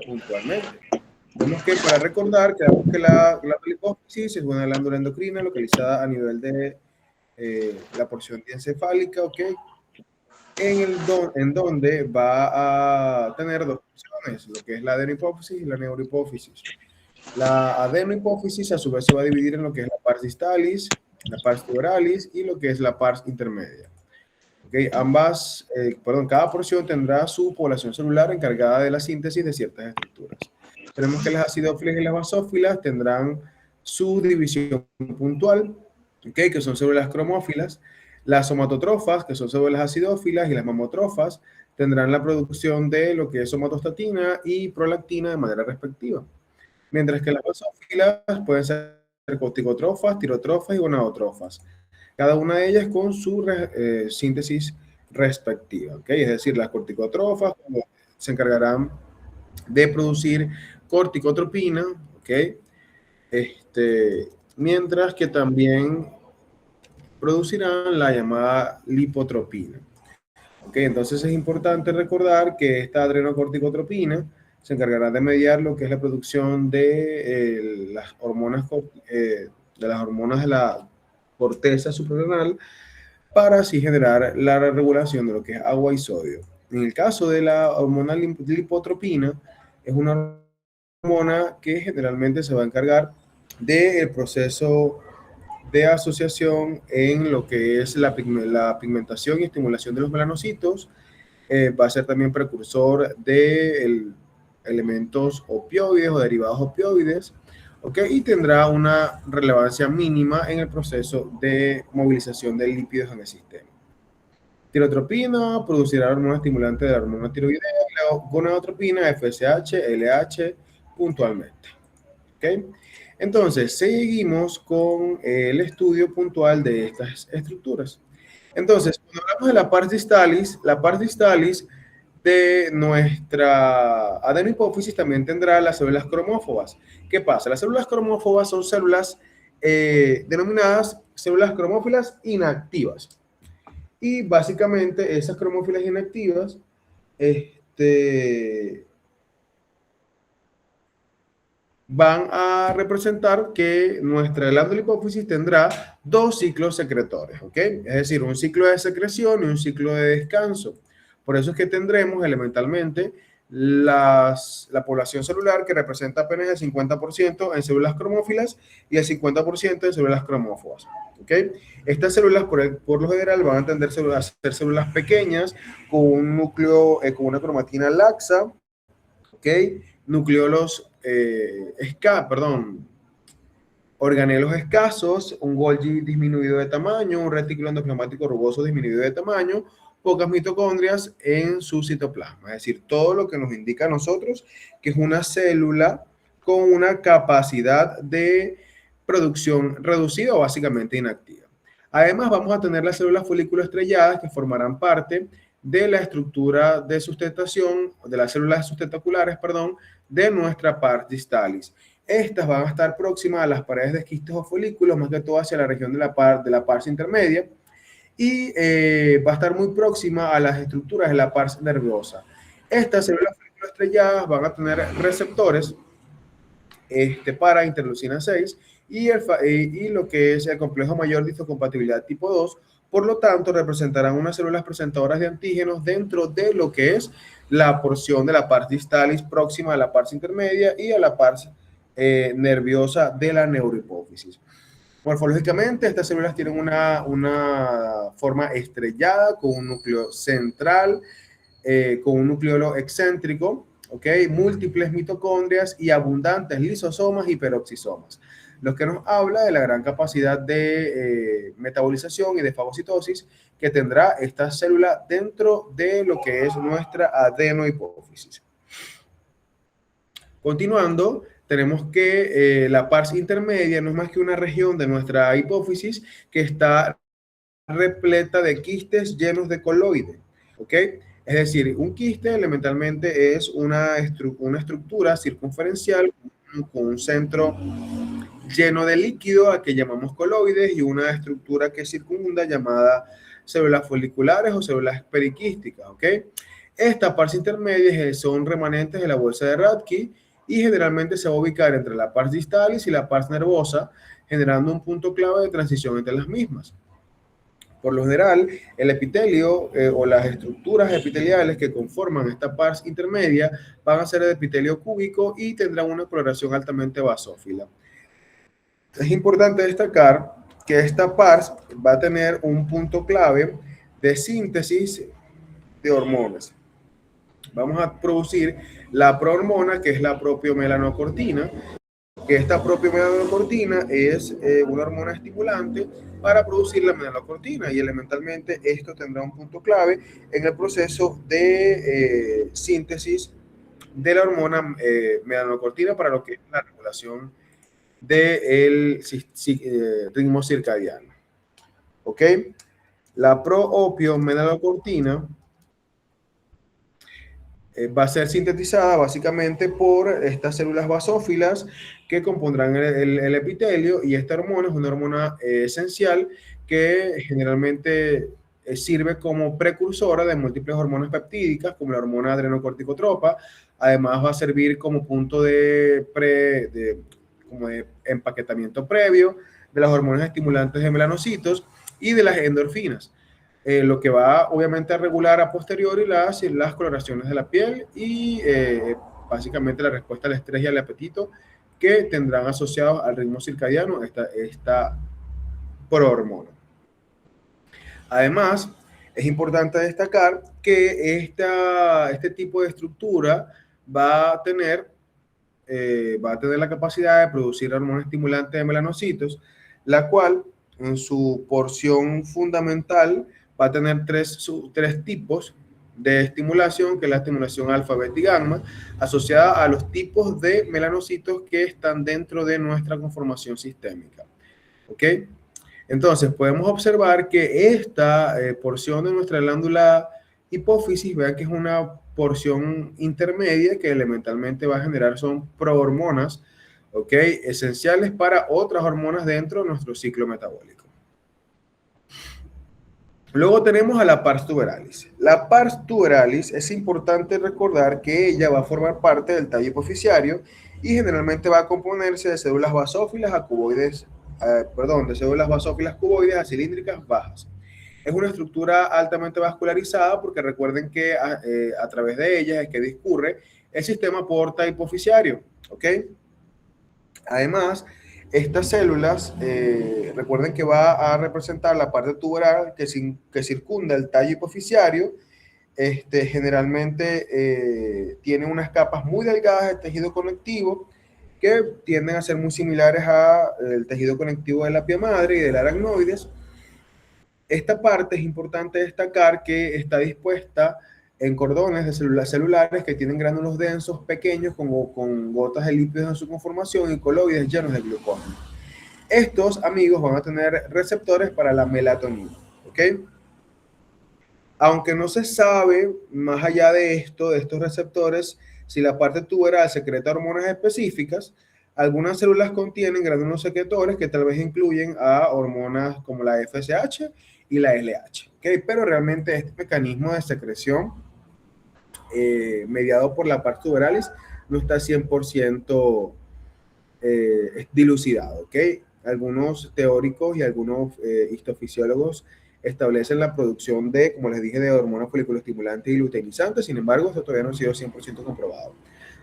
puntualmente. Vemos que para recordar, creemos que la glándula hipófisis es una glándula endocrina localizada a nivel de la porción diencefálica, ¿ok? En donde va a tener dos funciones, lo que es la adenohipófisis y la neurohipófisis. La adenohipófisis a su vez se va a dividir en lo que es la pars distalis, la pars tuberalis y lo que es la pars intermedia. Okay, cada porción tendrá su población celular encargada de la síntesis de ciertas estructuras. Tenemos que las acidófilas y las basófilas tendrán su división puntual, okay, que son células cromófilas. Las somatotrofas, que son células acidófilas, y las mamotrofas tendrán la producción de lo que es somatostatina y prolactina de manera respectiva. Mientras que las basófilas pueden ser corticotrofas, tirotrofas y gonadotrofas. Cada una de ellas con su síntesis respectiva, ¿ok? Es decir, las corticotrofas se encargarán de producir corticotropina, ¿ok? Mientras que también producirán la llamada lipotropina. ¿Ok? Entonces es importante recordar que esta adrenocorticotropina se encargará de mediar lo que es la producción de las hormonas de la corteza suprarrenal para así generar la regulación de lo que es agua y sodio. En el caso de la hormona lipotropina, es una hormona que generalmente se va a encargar del proceso de asociación en lo que es la pigmentación y estimulación de los melanocitos. Va a ser también precursor de elementos opioides o derivados opioides, ¿ok? Y tendrá una relevancia mínima en el proceso de movilización de lípidos en el sistema. Tirotropina producirá hormona estimulante de la hormona tiroidea y la gonadotropina, FSH, LH, puntualmente. ¿Ok? Entonces, seguimos con el estudio puntual de estas estructuras. Entonces, cuando hablamos de la pars distalis de nuestra adenohipófisis también tendrá las células cromófobas. ¿Qué pasa? Las células cromófobas son células denominadas células cromófilas inactivas. Y básicamente esas cromófilas inactivas van a representar que nuestra glándula hipófisis tendrá dos ciclos secretores, ¿ok? Es decir, un ciclo de secreción y un ciclo de descanso. Por eso es que tendremos elementalmente la población celular que representa apenas el 50% en células cromófilas y el 50% en células cromófobas, ¿ok? Estas células por lo general van a tender a ser células pequeñas con un núcleo, con una cromatina laxa, ¿ok? Nucleolos organelos escasos, un Golgi disminuido de tamaño, un retículo endoplasmático rugoso disminuido de tamaño, pocas mitocondrias en su citoplasma. Es decir, todo lo que nos indica a nosotros que es una célula con una capacidad de producción reducida o básicamente inactiva. Además, vamos a tener las células folículo-estrelladas que formarán parte de la estructura de sustentación, de las células sustentaculares, perdón, de nuestra pars distalis. Estas van a estar próximas a las paredes de quistes o folículos, más que todo hacia la región de la pars intermedia, y va a estar muy próxima a las estructuras de la pars nerviosa. Estas células folículo-estrelladas van a tener receptores para interleucina 6 y lo que es el complejo mayor de histocompatibilidad tipo 2. Por lo tanto, representarán unas células presentadoras de antígenos dentro de lo que es la porción de la pars distalis próxima a la pars intermedia y a la pars nerviosa de la neurohipófisis. Morfológicamente, estas células tienen una forma estrellada con un núcleo central, con un nucleolo excéntrico, ¿ok? Múltiples mitocondrias y abundantes lisosomas y peroxisomas, lo que nos habla de la gran capacidad de metabolización y de fagocitosis que tendrá esta célula dentro de lo que es nuestra adenohipófisis. Continuando, tenemos que la pars intermedia no es más que una región de nuestra hipófisis que está repleta de quistes llenos de coloide, ¿ok? Es decir, un quiste elementalmente es una estructura circunferencial con un centro lleno de líquido a que llamamos coloides y una estructura que circunda llamada células foliculares o células periquísticas, ¿ok? Esta pars intermedia son remanentes de la bolsa de Rathke y generalmente se va a ubicar entre la pars distalis y la pars nervosa, generando un punto clave de transición entre las mismas. Por lo general, el epitelio o las estructuras epiteliales que conforman esta pars intermedia van a ser de epitelio cúbico y tendrán una coloración altamente basófila. Es importante destacar que esta pars va a tener un punto clave de síntesis de hormonas. Vamos a producir la prohormona, que es la propiomelanocortina, que esta propiomelanocortina es una hormona estimulante para producir la melanocortina y elementalmente esto tendrá un punto clave en el proceso de síntesis de la hormona melanocortina para lo que es la regulación del ritmo circadiano. ¿Ok? La propiomelanocortina va a ser sintetizada básicamente por estas células basófilas que compondrán el epitelio, y esta hormona es una hormona esencial que generalmente sirve como precursora de múltiples hormonas peptídicas como la hormona adrenocorticotropa. Además va a servir como punto como de empaquetamiento previo de las hormonas estimulantes de melanocitos y de las endorfinas. Lo que va obviamente a regular a posteriori las coloraciones de la piel y básicamente la respuesta al estrés y al apetito que tendrán asociados al ritmo circadiano esta prohormona. Además, es importante destacar que este tipo de estructura va a tener la capacidad de producir hormona estimulante de melanocitos, la cual en su porción fundamental va a tener tres tipos de estimulación, que es la estimulación alfa, beta y gamma, asociada a los tipos de melanocitos que están dentro de nuestra conformación sistémica. ¿Ok? Entonces, podemos observar que esta porción de nuestra glándula hipófisis, vean que es una porción intermedia que elementalmente va a generar son prohormonas, ¿ok? Esenciales para otras hormonas dentro de nuestro ciclo metabólico. Luego tenemos a la pars tuberalis. La pars tuberalis es importante recordar que ella va a formar parte del tallo hipoficiario y generalmente va a componerse de células basófilas a cuboides, de células basófilas cuboides a cilíndricas bajas. Es una estructura altamente vascularizada porque recuerden que a través de ella es que discurre el sistema porta hipoficiario, ¿ok? Además, estas células, recuerden que va a representar la parte tuberal que circunda el tallo hipoficiario. Generalmente tiene unas capas muy delgadas de tejido conectivo que tienden a ser muy similares al tejido conectivo de la pia madre y del aracnoides. Esta parte es importante destacar que está dispuesta en cordones de células celulares que tienen gránulos densos pequeños con gotas de lípidos en su conformación y coloides llenos de glucógeno. Estos amigos van a tener receptores para la melatonina, ¿ok? Aunque no se sabe más allá de esto, de estos receptores, si la parte tuberal secreta hormonas específicas, algunas células contienen gránulos secretores que tal vez incluyen a hormonas como la FSH y la LH, ¿ok? Pero realmente este mecanismo de secreción mediado por la parte tuberalis no está 100% dilucidado, ¿ok? Algunos teóricos y algunos histofisiólogos establecen la producción de, como les dije, de hormonas foliculoestimulantes y luteinizantes. Sin embargo, esto todavía no ha sido 100% comprobado.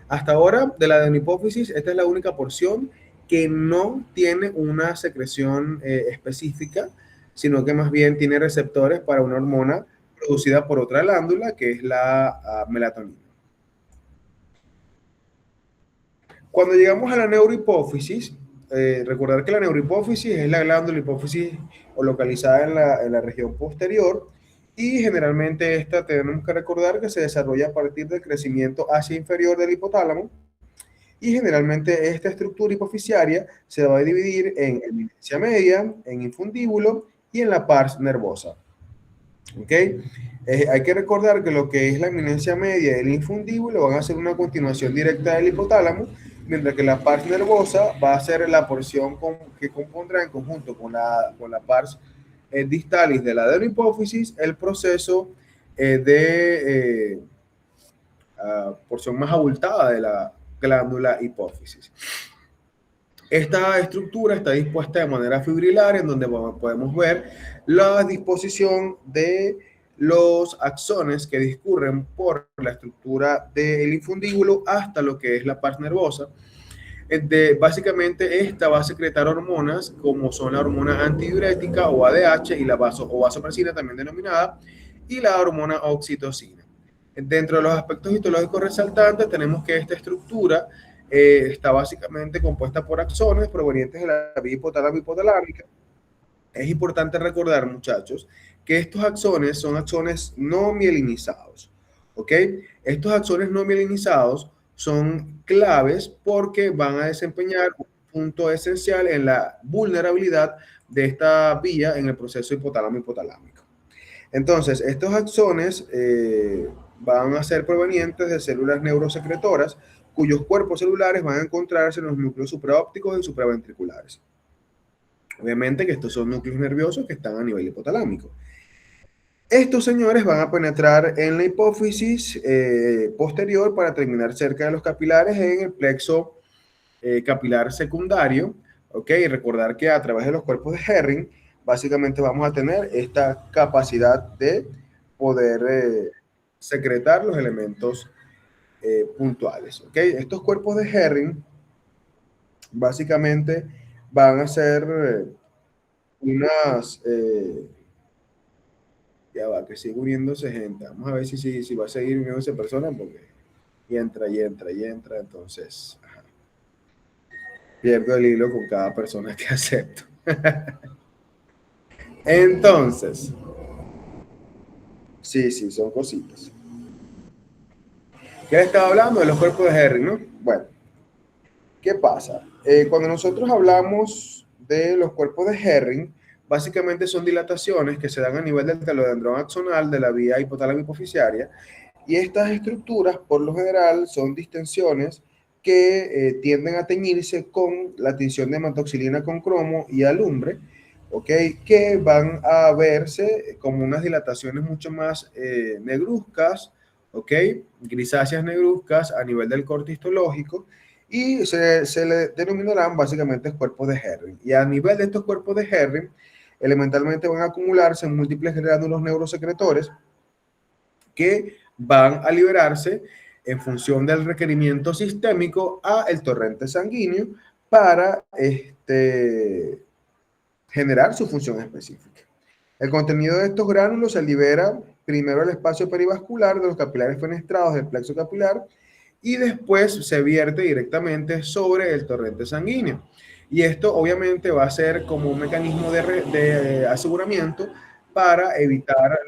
Hasta ahora, de la adenohipófisis, esta es la única porción que no tiene una secreción específica, sino que más bien tiene receptores para una hormona producida por otra glándula, que es la melatonina. Cuando llegamos a la neurohipófisis, recordar que la neurohipófisis es la glándula hipófisis o localizada en la región posterior, y generalmente esta tenemos que recordar que se desarrolla a partir del crecimiento hacia inferior del hipotálamo, y generalmente esta estructura hipoficiaria se va a dividir en eminencia media, en infundíbulo y en la pars nervosa. ¿Ok? Hay que recordar que lo que es la eminencia media y el infundíbulo van a ser una continuación directa del hipotálamo, mientras que la pars nervosa va a ser la porción que compondrá en conjunto con la pars distalis de la adenohipófisis el proceso de porción más abultada de la glándula hipófisis. Esta estructura está dispuesta de manera fibrilar, en donde podemos ver la disposición de los axones que discurren por la estructura del infundíbulo hasta lo que es la parte nervosa. Básicamente esta va a secretar hormonas como son la hormona antidiurética o ADH y la vasopresina también denominada, y la hormona oxitocina. Dentro de los aspectos histológicos resaltantes tenemos que esta estructura está básicamente compuesta por axones provenientes de la vía hipotálamo-hipotalámica. Es importante recordar, muchachos, que estos axones son axones no mielinizados, ¿ok? Estos axones no mielinizados son claves porque van a desempeñar un punto esencial en la vulnerabilidad de esta vía en el proceso hipotálamo-hipotalámico. Entonces, estos axones van a ser provenientes de células neurosecretoras cuyos cuerpos celulares van a encontrarse en los núcleos supraópticos y supraventriculares. Obviamente que estos son núcleos nerviosos que están a nivel hipotálamico. Estos señores van a penetrar en la hipófisis posterior para terminar cerca de los capilares en el plexo capilar secundario. ¿Ok? Y recordar que a través de los cuerpos de Herring, básicamente vamos a tener esta capacidad de poder secretar los elementos puntuales. ¿Ok? Estos cuerpos de Herring básicamente van a ser unas... ya va, que sigue uniéndose gente. Vamos a ver si va a seguir uniéndose personas, porque y entra, entonces ajá. Pierdo el hilo con cada persona que acepto. Entonces, sí, son cositas. ¿Qué estaba hablando? De los cuerpos de Herring, ¿no? Bueno, ¿qué pasa? Cuando nosotros hablamos de los cuerpos de Herring, básicamente son dilataciones que se dan a nivel del telodendrón axonal de la vía hipotálamo-hipoficiaria, y estas estructuras, por lo general, son distensiones que tienden a teñirse con la tinción de hematoxilina con cromo y alumbre, ¿ok? Que van a verse como unas dilataciones mucho más negruzcas, ¿ok? Grisáceas negruzcas a nivel del corte histológico, y se le denominarán básicamente cuerpos de Herring. Y a nivel de estos cuerpos de Herring, elementalmente van a acumularse en múltiples gránulos neurosecretores que van a liberarse en función del requerimiento sistémico a el torrente sanguíneo para generar su función específica. El contenido de estos gránulos se libera primero al espacio perivascular de los capilares fenestrados del plexo capilar y después se vierte directamente sobre el torrente sanguíneo. Y esto obviamente va a ser como un mecanismo de aseguramiento para evitar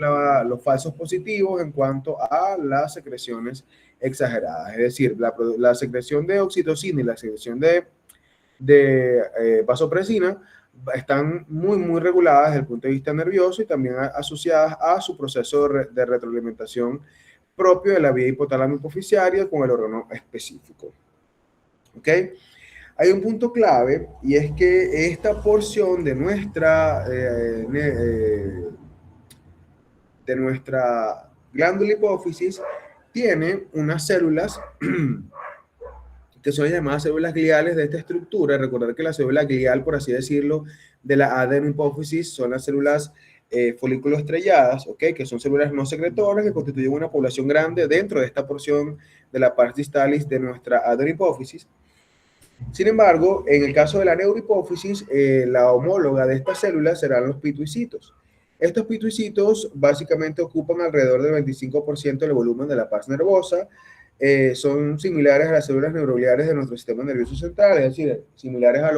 los falsos positivos en cuanto a las secreciones exageradas. Es decir, la secreción de oxitocina y la secreción de vasopresina están muy reguladas desde el punto de vista nervioso y también asociadas a su proceso de retroalimentación propio de la vía hipotálamo-hipoficiaria con el órgano específico. ¿Ok? Hay un punto clave, y es que esta porción de nuestra glándula hipófisis tiene unas células que son llamadas células gliales de esta estructura. Recordar que la célula glial, por así decirlo, de la adenohipófisis son las células folículo estrelladas, ¿ok? Que son células no secretoras que constituyen una población grande dentro de esta porción de la pars distalis de nuestra adenohipófisis. Sin embargo, en el caso de la neurohipófisis, la homóloga de estas células serán los pituicitos. Estos pituicitos básicamente ocupan alrededor del 25% del volumen de la pars nervosa. Son similares a las células neurogliales de nuestro sistema nervioso central, es decir, similares a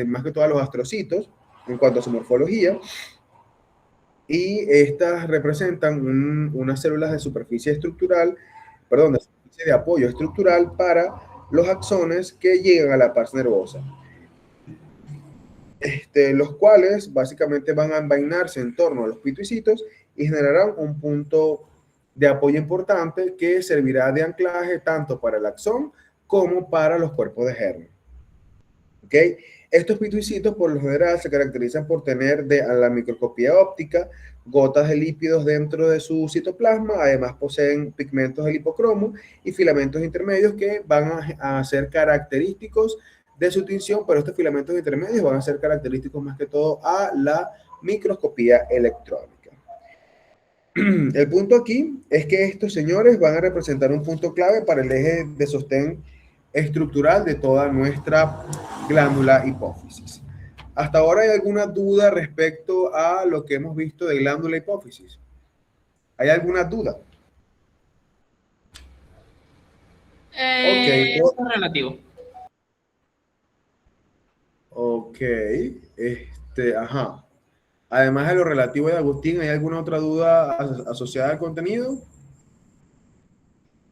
más que todo a los astrocitos en cuanto a su morfología. Y estas representan unas células de superficie estructural, perdón, de superficie de apoyo estructural para los axones que llegan a la pars nervosa, los cuales básicamente van a envainarse en torno a los pituicitos y generarán un punto de apoyo importante que servirá de anclaje tanto para el axón como para los cuerpos de Herring. ¿Ok? Estos pituicitos por lo general se caracterizan por tener a la microscopía óptica gotas de lípidos dentro de su citoplasma, además poseen pigmentos del hipocromo y filamentos intermedios que van a ser característicos de su tinción, pero estos filamentos intermedios van a ser característicos más que todo a la microscopía electrónica. El punto aquí es que estos señores van a representar un punto clave para el eje de sostén estructural de toda nuestra glándula hipófisis. ¿Hasta ahora hay alguna duda respecto a lo que hemos visto de glándula hipófisis? ¿Hay alguna duda? Eso es relativo. Ok, ajá. Además de lo relativo de Agustín, ¿hay alguna otra duda asociada al contenido?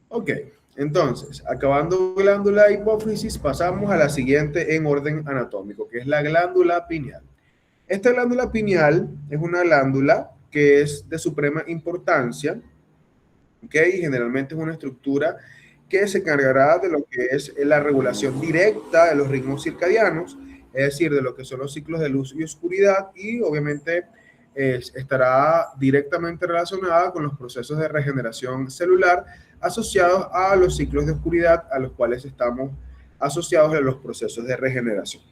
Ok, entonces, acabando glándula hipófisis, pasamos a la siguiente en orden anatómico, que es la glándula pineal. Esta glándula pineal es una glándula que es de suprema importancia, ¿ok? Y generalmente es una estructura que se encargará de lo que es la regulación directa de los ritmos circadianos, es decir, de lo que son los ciclos de luz y oscuridad, y obviamente estará directamente relacionada con los procesos de regeneración celular asociados a los ciclos de oscuridad a los cuales estamos asociados en los procesos de regeneración.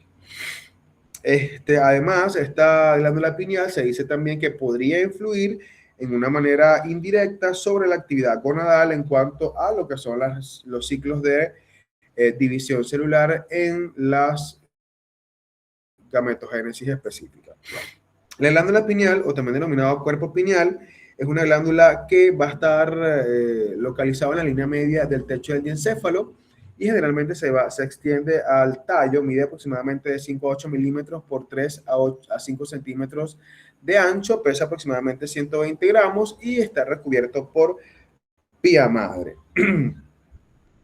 Además, esta glándula pineal se dice también que podría influir en una manera indirecta sobre la actividad gonadal en cuanto a lo que son los ciclos de división celular en las gametogénesis específica. La glándula pineal, o también denominado cuerpo pineal, es una glándula que va a estar localizada en la línea media del techo del diencéfalo y generalmente se extiende al tallo, mide aproximadamente de 5 a 8 milímetros por 3 a 5 centímetros de ancho, pesa aproximadamente 120 gramos y está recubierto por pía madre.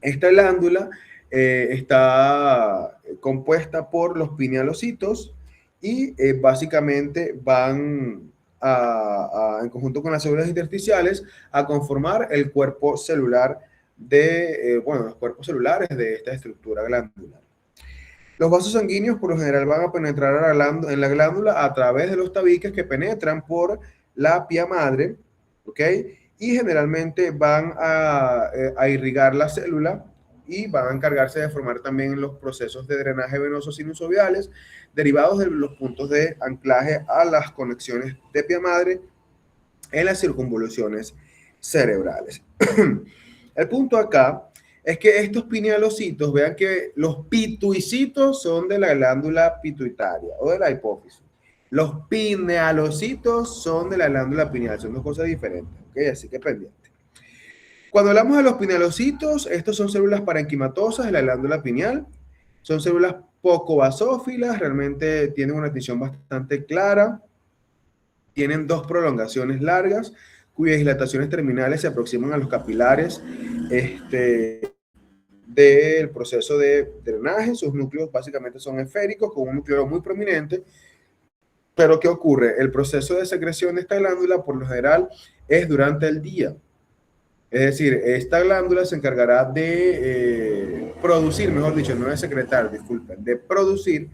Esta glándula está compuesta por los pinealocitos y básicamente van en conjunto con las células intersticiales a conformar el cuerpo celular los cuerpos celulares de esta estructura glandular. Los vasos sanguíneos por lo general van a penetrar en la glándula a través de los tabiques que penetran por la pía madre, ¿ok? Y generalmente van a irrigar la célula y van a encargarse de formar también los procesos de drenaje venoso sinusoidales derivados de los puntos de anclaje a las conexiones de pía madre en las circunvoluciones cerebrales. El punto acá es que estos pinealocitos, vean que los pituicitos son de la glándula pituitaria o de la hipófisis. Los pinealocitos son de la glándula pineal, son dos cosas diferentes, ¿ok? Así que pendiente. Cuando hablamos de los pinealocitos, estos son células parenquimatosas de la glándula pineal, son células poco basófilas, realmente tienen una tinción bastante clara, tienen dos prolongaciones largas, cuyas dilataciones terminales se aproximan a los capilares del proceso de drenaje. Sus núcleos básicamente son esféricos, con un núcleo muy prominente. Pero ¿qué ocurre? El proceso de secreción de esta glándula, por lo general, es durante el día. Es decir, esta glándula se encargará de producir, mejor dicho, no de secretar, disculpen, de producir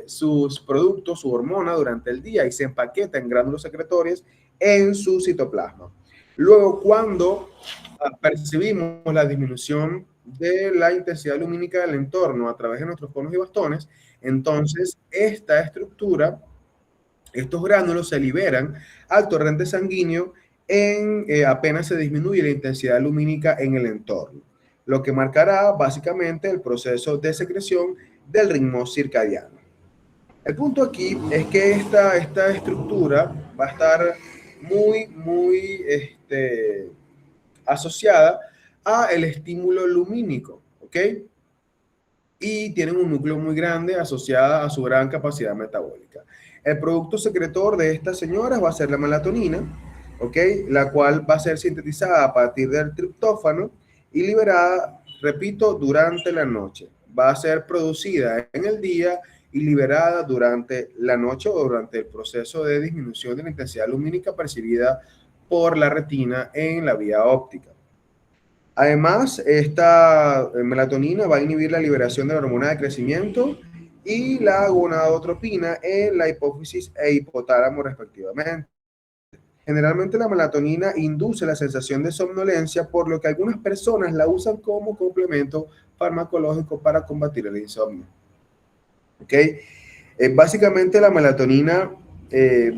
sus productos, su hormona durante el día y se empaqueta en gránulos secretorias en su citoplasma. Luego, cuando percibimos la disminución de la intensidad lumínica del entorno a través de nuestros conos y bastones, entonces esta estructura, estos gránulos se liberan al torrente sanguíneo apenas se disminuye la intensidad lumínica en el entorno, lo que marcará básicamente el proceso de secreción del ritmo circadiano. El punto aquí es que esta estructura va a estar muy asociada a el estímulo lumínico, ¿ok? Y tienen un núcleo muy grande asociada a su gran capacidad metabólica. El producto secretor de estas señoras va a ser la melatonina, ¿ok? La cual va a ser sintetizada a partir del triptófano y liberada, repito, durante la noche. Va a ser producida en el día y liberada durante la noche o durante el proceso de disminución de la intensidad lumínica percibida por la retina en la vía óptica. Además, esta melatonina va a inhibir la liberación de la hormona de crecimiento y la gonadotropina en la hipófisis e hipotálamo respectivamente. Generalmente la melatonina induce la sensación de somnolencia, por lo que algunas personas la usan como complemento farmacológico para combatir el insomnio. ¿Ok? Básicamente la melatonina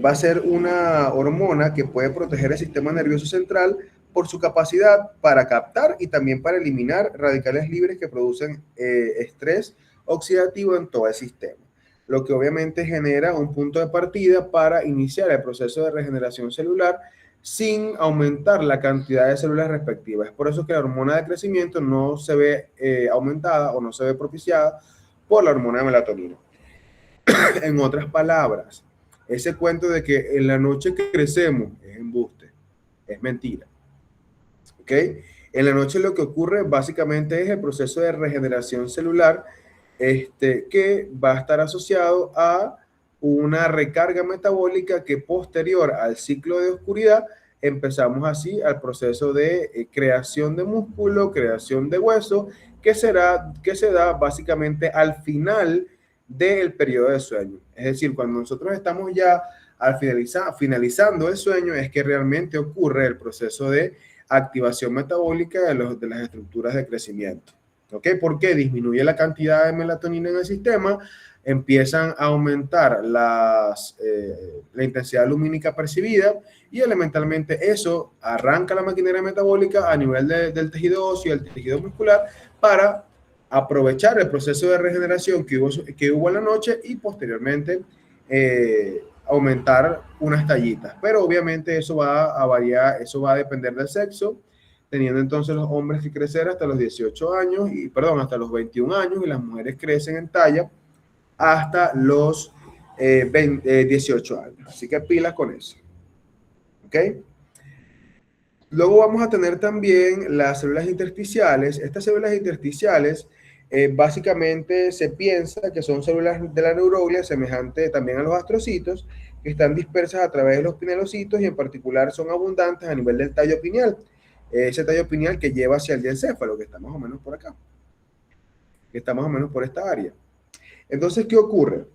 va a ser una hormona que puede proteger el sistema nervioso central por su capacidad para captar y también para eliminar radicales libres que producen estrés oxidativo en todo el sistema, lo que obviamente genera un punto de partida para iniciar el proceso de regeneración celular sin aumentar la cantidad de células respectivas. Es por eso que la hormona de crecimiento no se ve aumentada o no se ve propiciada por la hormona de melatonina. En otras palabras, ese cuento de que en la noche que crecemos es embuste, es mentira. ¿Ok? En la noche lo que ocurre básicamente es el proceso de regeneración celular que va a estar asociado a una recarga metabólica que posterior al ciclo de oscuridad empezamos así al proceso de creación de músculo, creación de hueso, que se da básicamente al final del periodo de sueño. Es decir, cuando nosotros estamos ya al finalizando el sueño es que realmente ocurre el proceso de activación metabólica de las estructuras de crecimiento. ¿Ok? Porque disminuye la cantidad de melatonina en el sistema, empiezan a aumentar la intensidad lumínica percibida y elementalmente eso arranca la maquinaria metabólica a nivel del tejido óseo y el tejido muscular para aprovechar el proceso de regeneración que hubo en la noche y posteriormente aumentar unas tallitas. Pero obviamente eso va a variar, eso va a depender del sexo, teniendo entonces los hombres que crecer hasta los 18 años, y perdón, hasta los 21 años, y las mujeres crecen en talla hasta los 18 años. Así que pilas con eso. ¿Ok? Luego vamos a tener también las células intersticiales. Estas células intersticiales básicamente se piensa que son células de la neuroglia semejante también a los astrocitos, que están dispersas a través de los pinelocitos y en particular son abundantes a nivel del tallo pineal. Ese tallo pineal que lleva hacia el diencéfalo, que está más o menos por acá, que está más o menos por esta área. Entonces, ¿qué ocurre?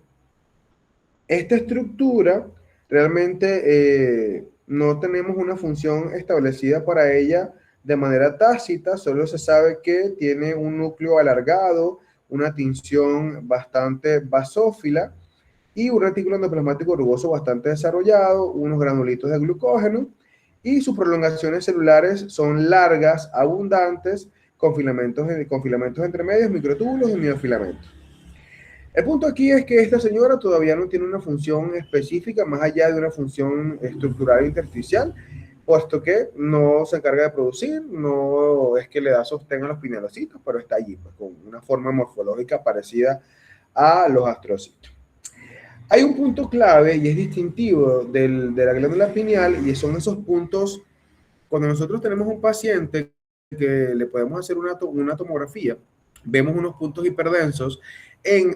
Esta estructura realmente no tenemos una función establecida para ella de manera tácita, solo se sabe que tiene un núcleo alargado, una tinción bastante basófila y un retículo endoplasmático rugoso bastante desarrollado, unos granulitos de glucógeno y sus prolongaciones celulares son largas, abundantes, con filamentos entre medios, microtúbulos y miofilamentos. El punto aquí es que esta señora todavía no tiene una función específica más allá de una función estructural intersticial, puesto que no se encarga de producir, no es que le da sostén a los pinelocitos, pero está allí, pues, con una forma morfológica parecida a los astrocitos. Hay un punto clave y es distintivo de la glándula pineal y son esos puntos cuando nosotros tenemos un paciente que le podemos hacer una tomografía, vemos unos puntos hiperdensos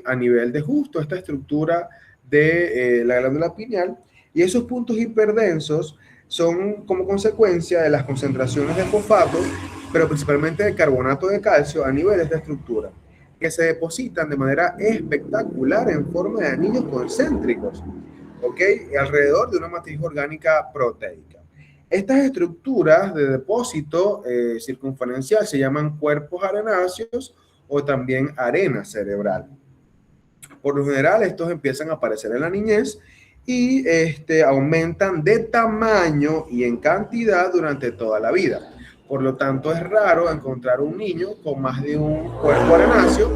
a nivel de justo esta estructura de la glándula pineal y esos puntos hiperdensos son como consecuencia de las concentraciones de fosfato, pero principalmente de carbonato de calcio a nivel de esta estructura, que se depositan de manera espectacular en forma de anillos concéntricos, ¿ok? Alrededor de una matriz orgánica proteica. Estas estructuras de depósito circunferencial se llaman cuerpos arenáceos o también arena cerebral. Por lo general, estos empiezan a aparecer en la niñez y aumentan de tamaño y en cantidad durante toda la vida. Por lo tanto, es raro encontrar un niño con más de un cuerpo arenáceo,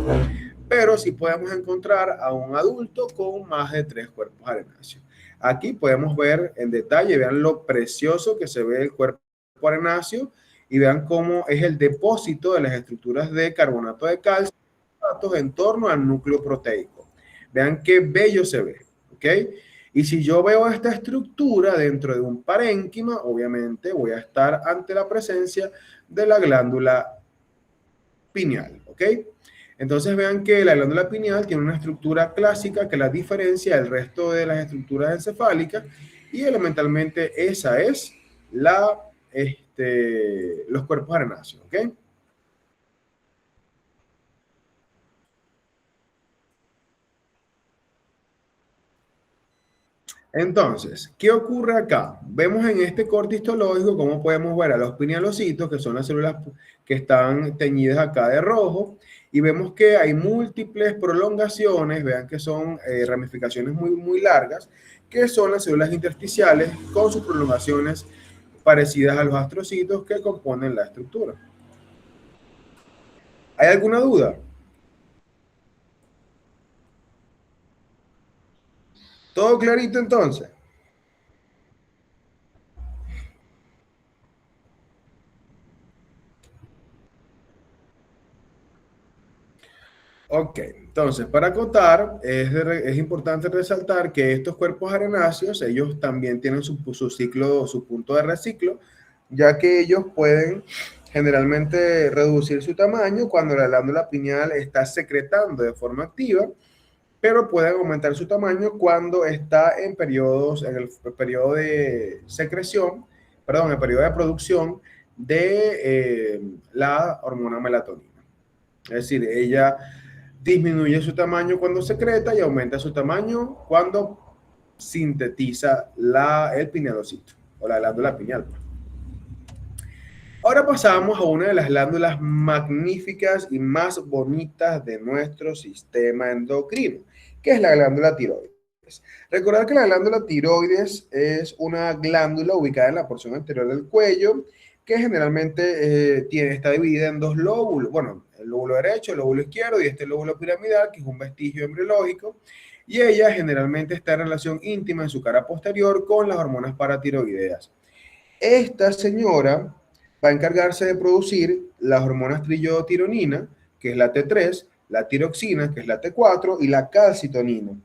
pero sí podemos encontrar a un adulto con más de 3 cuerpos arenáceos. Aquí podemos ver en detalle, vean lo precioso que se ve el cuerpo arenáceo y vean cómo es el depósito de las estructuras de carbonato de calcio en torno al núcleo proteico. Vean qué bello se ve, ¿ok? Y si yo veo esta estructura dentro de un parénquima, obviamente voy a estar ante la presencia de la glándula pineal, ¿ok? Entonces vean que la glándula pineal tiene una estructura clásica que la diferencia del resto de las estructuras encefálicas y elementalmente esa es los cuerpos arenáceos, ¿ok? Entonces, ¿qué ocurre acá? Vemos en este corte histológico cómo podemos ver a los pinealocitos, que son las células que están teñidas acá de rojo, y vemos que hay múltiples prolongaciones, vean que son ramificaciones muy largas, que son las células intersticiales con sus prolongaciones parecidas a los astrocitos que componen la estructura. ¿Hay alguna duda? ¿Todo clarito entonces? Ok, entonces para acotar es importante resaltar que estos cuerpos arenáceos, ellos también tienen su ciclo, su punto de reciclo, ya que ellos pueden generalmente reducir su tamaño cuando la glándula pineal está secretando de forma activa, pero pueden aumentar su tamaño cuando está en periodos, en el periodo de secreción, perdón, el periodo de producción de la hormona melatonina. Es decir, ella disminuye su tamaño cuando secreta y aumenta su tamaño cuando sintetiza el pinealocito o la glándula pineal. Ahora pasamos a una de las glándulas magníficas y más bonitas de nuestro sistema endocrino, que es la glándula tiroides. Recordar que la glándula tiroides es una glándula ubicada en la porción anterior del cuello, que generalmente está dividida en dos lóbulos, bueno, el lóbulo derecho, el lóbulo izquierdo y este lóbulo piramidal, que es un vestigio embriológico, y ella generalmente está en relación íntima en su cara posterior con las hormonas paratiroideas. Esta señora va a encargarse de producir las hormonas trillotironina, que es la T3, la tiroxina, que es la T4, y la calcitonina.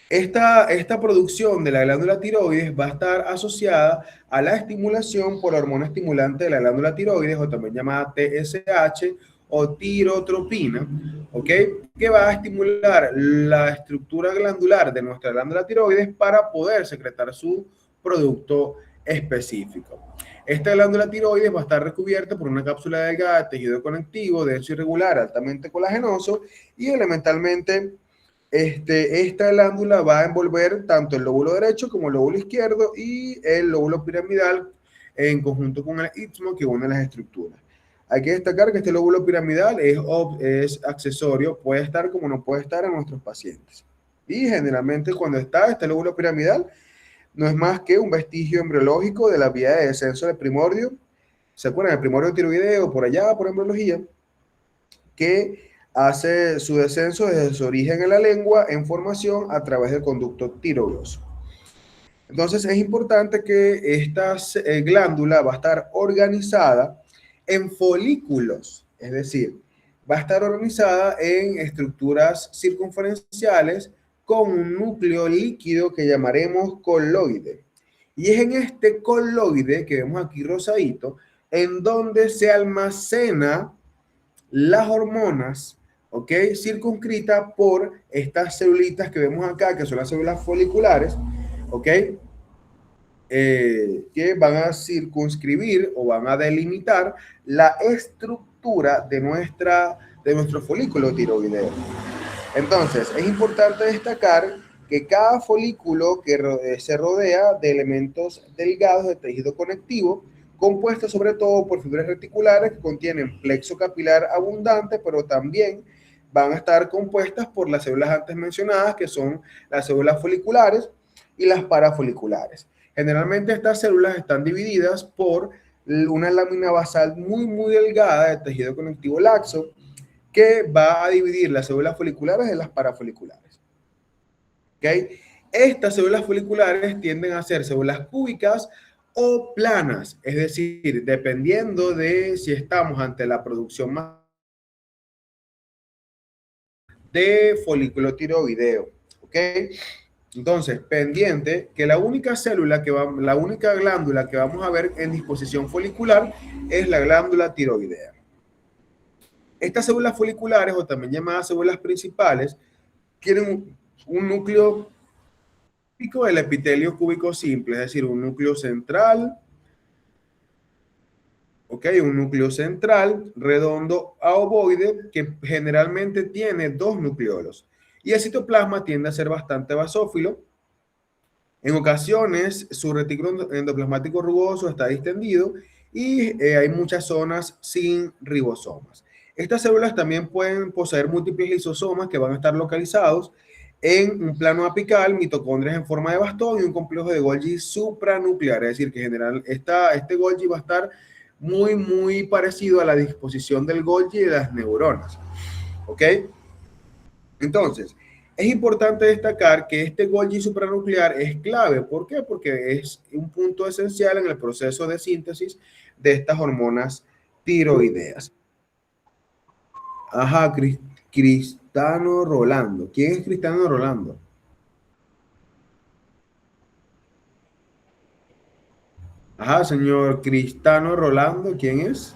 Esta producción de la glándula tiroides va a estar asociada a la estimulación por la hormona estimulante de la glándula tiroides, o también llamada TSH o tirotropina, ¿ok? Que va a estimular la estructura glandular de nuestra glándula tiroides para poder secretar su producto específico. Esta glándula tiroides va a estar recubierta por una cápsula delgada de tejido conectivo, denso y regular, altamente colagenoso y elementalmente esta glándula va a envolver tanto el lóbulo derecho como el lóbulo izquierdo y el lóbulo piramidal en conjunto con el istmo que une las estructuras. Hay que destacar que este lóbulo piramidal es accesorio, puede estar como no puede estar en nuestros pacientes. Y generalmente cuando está este lóbulo piramidal, no es más que un vestigio embriológico de la vía de descenso del primordio. ¿Se acuerdan? El primordio tiroideo, por allá, por embriología, que hace su descenso desde su origen en la lengua en formación a través del conducto tiroidoso. Entonces es importante que esta glándula va a estar organizada en folículos, es decir, va a estar organizada en estructuras circunferenciales con un núcleo líquido que llamaremos coloide. Y es en este coloide que vemos aquí rosadito, en donde se almacena las hormonas, ¿ok? Circunscritas por estas celulitas que vemos acá, que son las células foliculares, ¿ok? Que van a circunscribir o van a delimitar la estructura de nuestro folículo tiroideo. Entonces, es importante destacar que cada folículo se rodea de elementos delgados de tejido conectivo, compuestos sobre todo por fibras reticulares que contienen plexo capilar abundante, pero también van a estar compuestas por las células antes mencionadas, que son las células foliculares y las parafoliculares. Generalmente estas células están divididas por una lámina basal muy delgada de tejido conectivo laxo, que va a dividir las células foliculares de las parafoliculares. ¿Okay? Estas células foliculares tienden a ser células cúbicas o planas, es decir, dependiendo de si estamos ante la producción más de folículo tiroideo. ¿Ok? Entonces, pendiente que la única la única glándula que vamos a ver en disposición folicular es la glándula tiroidea. Estas células foliculares, o también llamadas células principales, tienen un núcleo típico del epitelio cúbico simple, es decir, un núcleo central, ¿ok? Un núcleo central redondo a ovoide que generalmente tiene dos nucleolos. Y el citoplasma tiende a ser bastante basófilo, En ocasiones, su retículo endoplasmático rugoso está distendido y hay muchas zonas sin ribosomas. Estas células también pueden poseer múltiples lisosomas que van a estar localizados en un plano apical, mitocondrias en forma de bastón y un complejo de Golgi supranuclear. Es decir, que en general este Golgi va a estar muy parecido a la disposición del Golgi de las neuronas. ¿Ok? Entonces, es importante destacar que este Golgi supranuclear es clave. ¿Por qué? Porque es un punto esencial en el proceso de síntesis de estas hormonas tiroideas. Ajá, Cristiano Rolando. ¿Quién es Cristiano Rolando? Ajá, señor Cristiano Rolando, ¿quién es?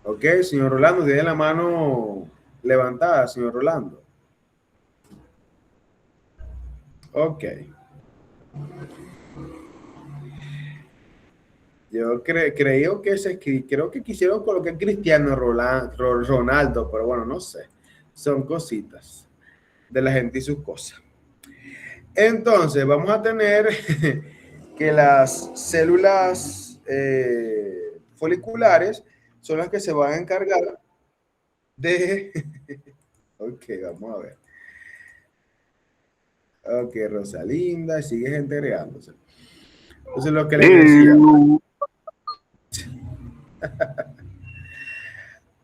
Ok, señor Rolando, tiene la mano levantada, señor Rolando. Ok. Yo creo que creo que quisieron colocar Cristiano Ronaldo, pero bueno, no sé. Son cositas de la gente y sus cosas. Entonces, vamos a tener que las células foliculares son las que se van a encargar de... Ok, vamos a ver. Ok, Rosalinda, sigue gente agregándose. Entonces, lo que les decía.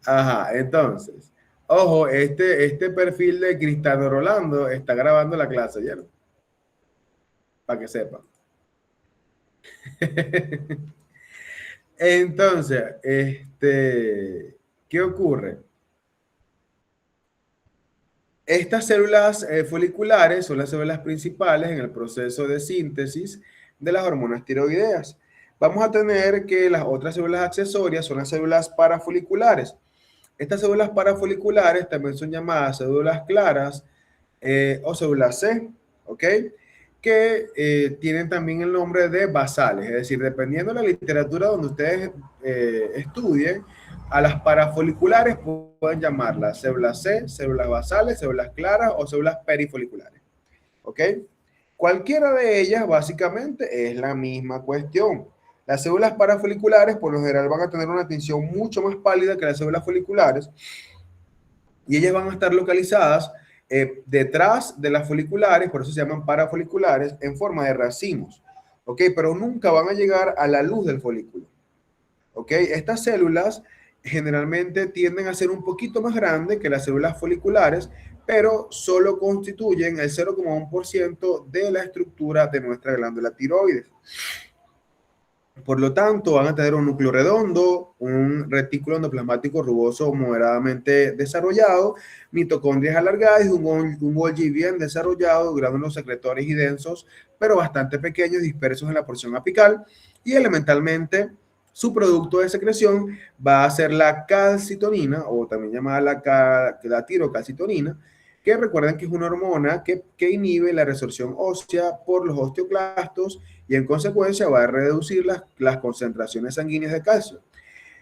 Ajá, entonces, ojo, este perfil de Cristiano Rolando está grabando la clase, ¿ya? Para que sepan. Entonces, ¿qué ocurre? Estas células foliculares son las células principales en el proceso de síntesis de las hormonas tiroideas. Vamos a tener que las otras células accesorias son las células parafoliculares. Estas células parafoliculares también son llamadas células claras o células C, ¿ok? Que tienen también el nombre de basales, es decir, dependiendo de la literatura donde ustedes estudien, a las parafoliculares pueden llamarlas células C, células basales, células claras o células perifoliculares, ¿ok? Cualquiera de ellas básicamente es la misma cuestión. Las células parafoliculares por lo general van a tener una tinción mucho más pálida que las células foliculares y ellas van a estar localizadas detrás de las foliculares, por eso se llaman parafoliculares, en forma de racimos, ¿ok? Pero nunca van a llegar a la luz del folículo, ¿ok? Estas células generalmente tienden a ser un poquito más grandes que las células foliculares, pero solo constituyen el 0,1% de la estructura de nuestra glándula tiroides. Por lo tanto, van a tener un núcleo redondo, un retículo endoplasmático rugoso moderadamente desarrollado, mitocondrias alargadas y un Golgi bien desarrollado, gránulos secretores y densos, pero bastante pequeños, dispersos en la porción apical. Y elementalmente, su producto de secreción va a ser la calcitonina, o también llamada la tirocalcitonina, que recuerden que es una hormona que inhibe la resorción ósea por los osteoclastos y en consecuencia va a reducir las concentraciones sanguíneas de calcio.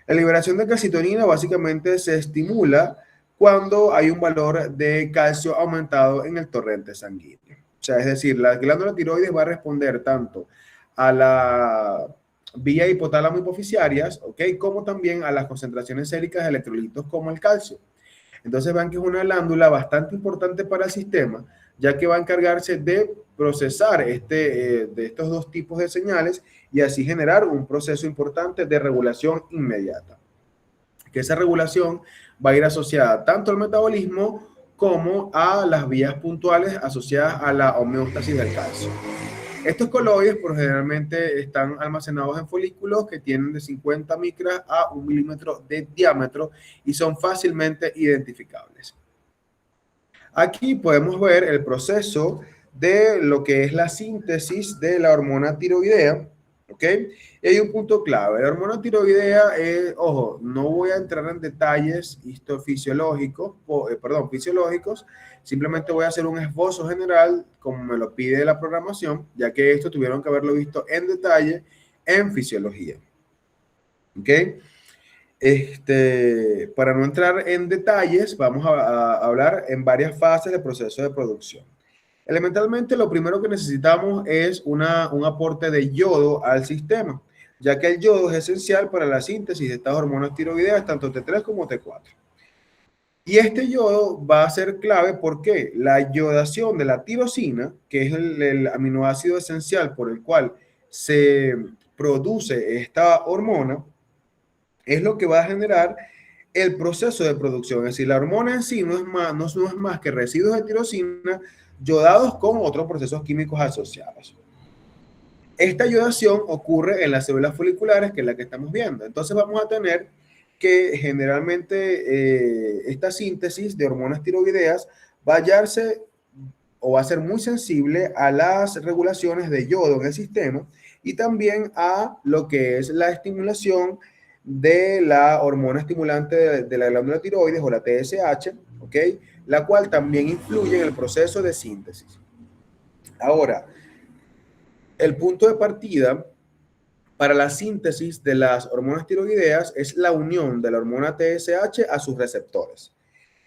La liberación de calcitonina básicamente se estimula cuando hay un valor de calcio aumentado en el torrente sanguíneo. O sea, es decir, la glándula tiroides va a responder tanto a la vía hipotálamo hipoficiarias, ¿ok? Como también a las concentraciones séricas de electrolitos como el calcio. Entonces vean que es una glándula bastante importante para el sistema, ya que va a encargarse de procesar de estos dos tipos de señales y así generar un proceso importante de regulación inmediata. Que esa regulación va a ir asociada tanto al metabolismo como a las vías puntuales asociadas a la homeostasis del calcio. Estos coloides por generalmente están almacenados en folículos que tienen de 50 micras a 1 milímetro de diámetro y son fácilmente identificables. Aquí podemos ver el proceso de lo que es la síntesis de la hormona tiroidea, ¿ok? Y hay un punto clave. La hormona tiroidea, ojo, no voy a entrar en detalles histofisiológicos, fisiológicos, simplemente voy a hacer un esbozo general como me lo pide la programación, ya que esto tuvieron que haberlo visto en detalle en fisiología, ¿ok? Para no entrar en detalles, vamos a hablar en varias fases del proceso de producción. Elementalmente, lo primero que necesitamos es un aporte de yodo al sistema, ya que el yodo es esencial para la síntesis de estas hormonas tiroideas, tanto T3 como T4. Y este yodo va a ser clave porque la yodación de la tirosina, que es el aminoácido esencial por el cual se produce esta hormona, es lo que va a generar el proceso de producción. Es decir, la hormona en sí no es más que residuos de tirosina yodados con otros procesos químicos asociados. Esta yodación ocurre en las células foliculares, que es la que estamos viendo. Entonces vamos a tener que generalmente esta síntesis de hormonas tiroideas va a hallarse o va a ser muy sensible a las regulaciones de yodo en el sistema y también a lo que es la estimulación de la hormona estimulante de la glándula tiroides o la TSH, ¿ok? La cual también influye en el proceso de síntesis. Ahora, el punto de partida para la síntesis de las hormonas tiroideas es la unión de la hormona TSH a sus receptores.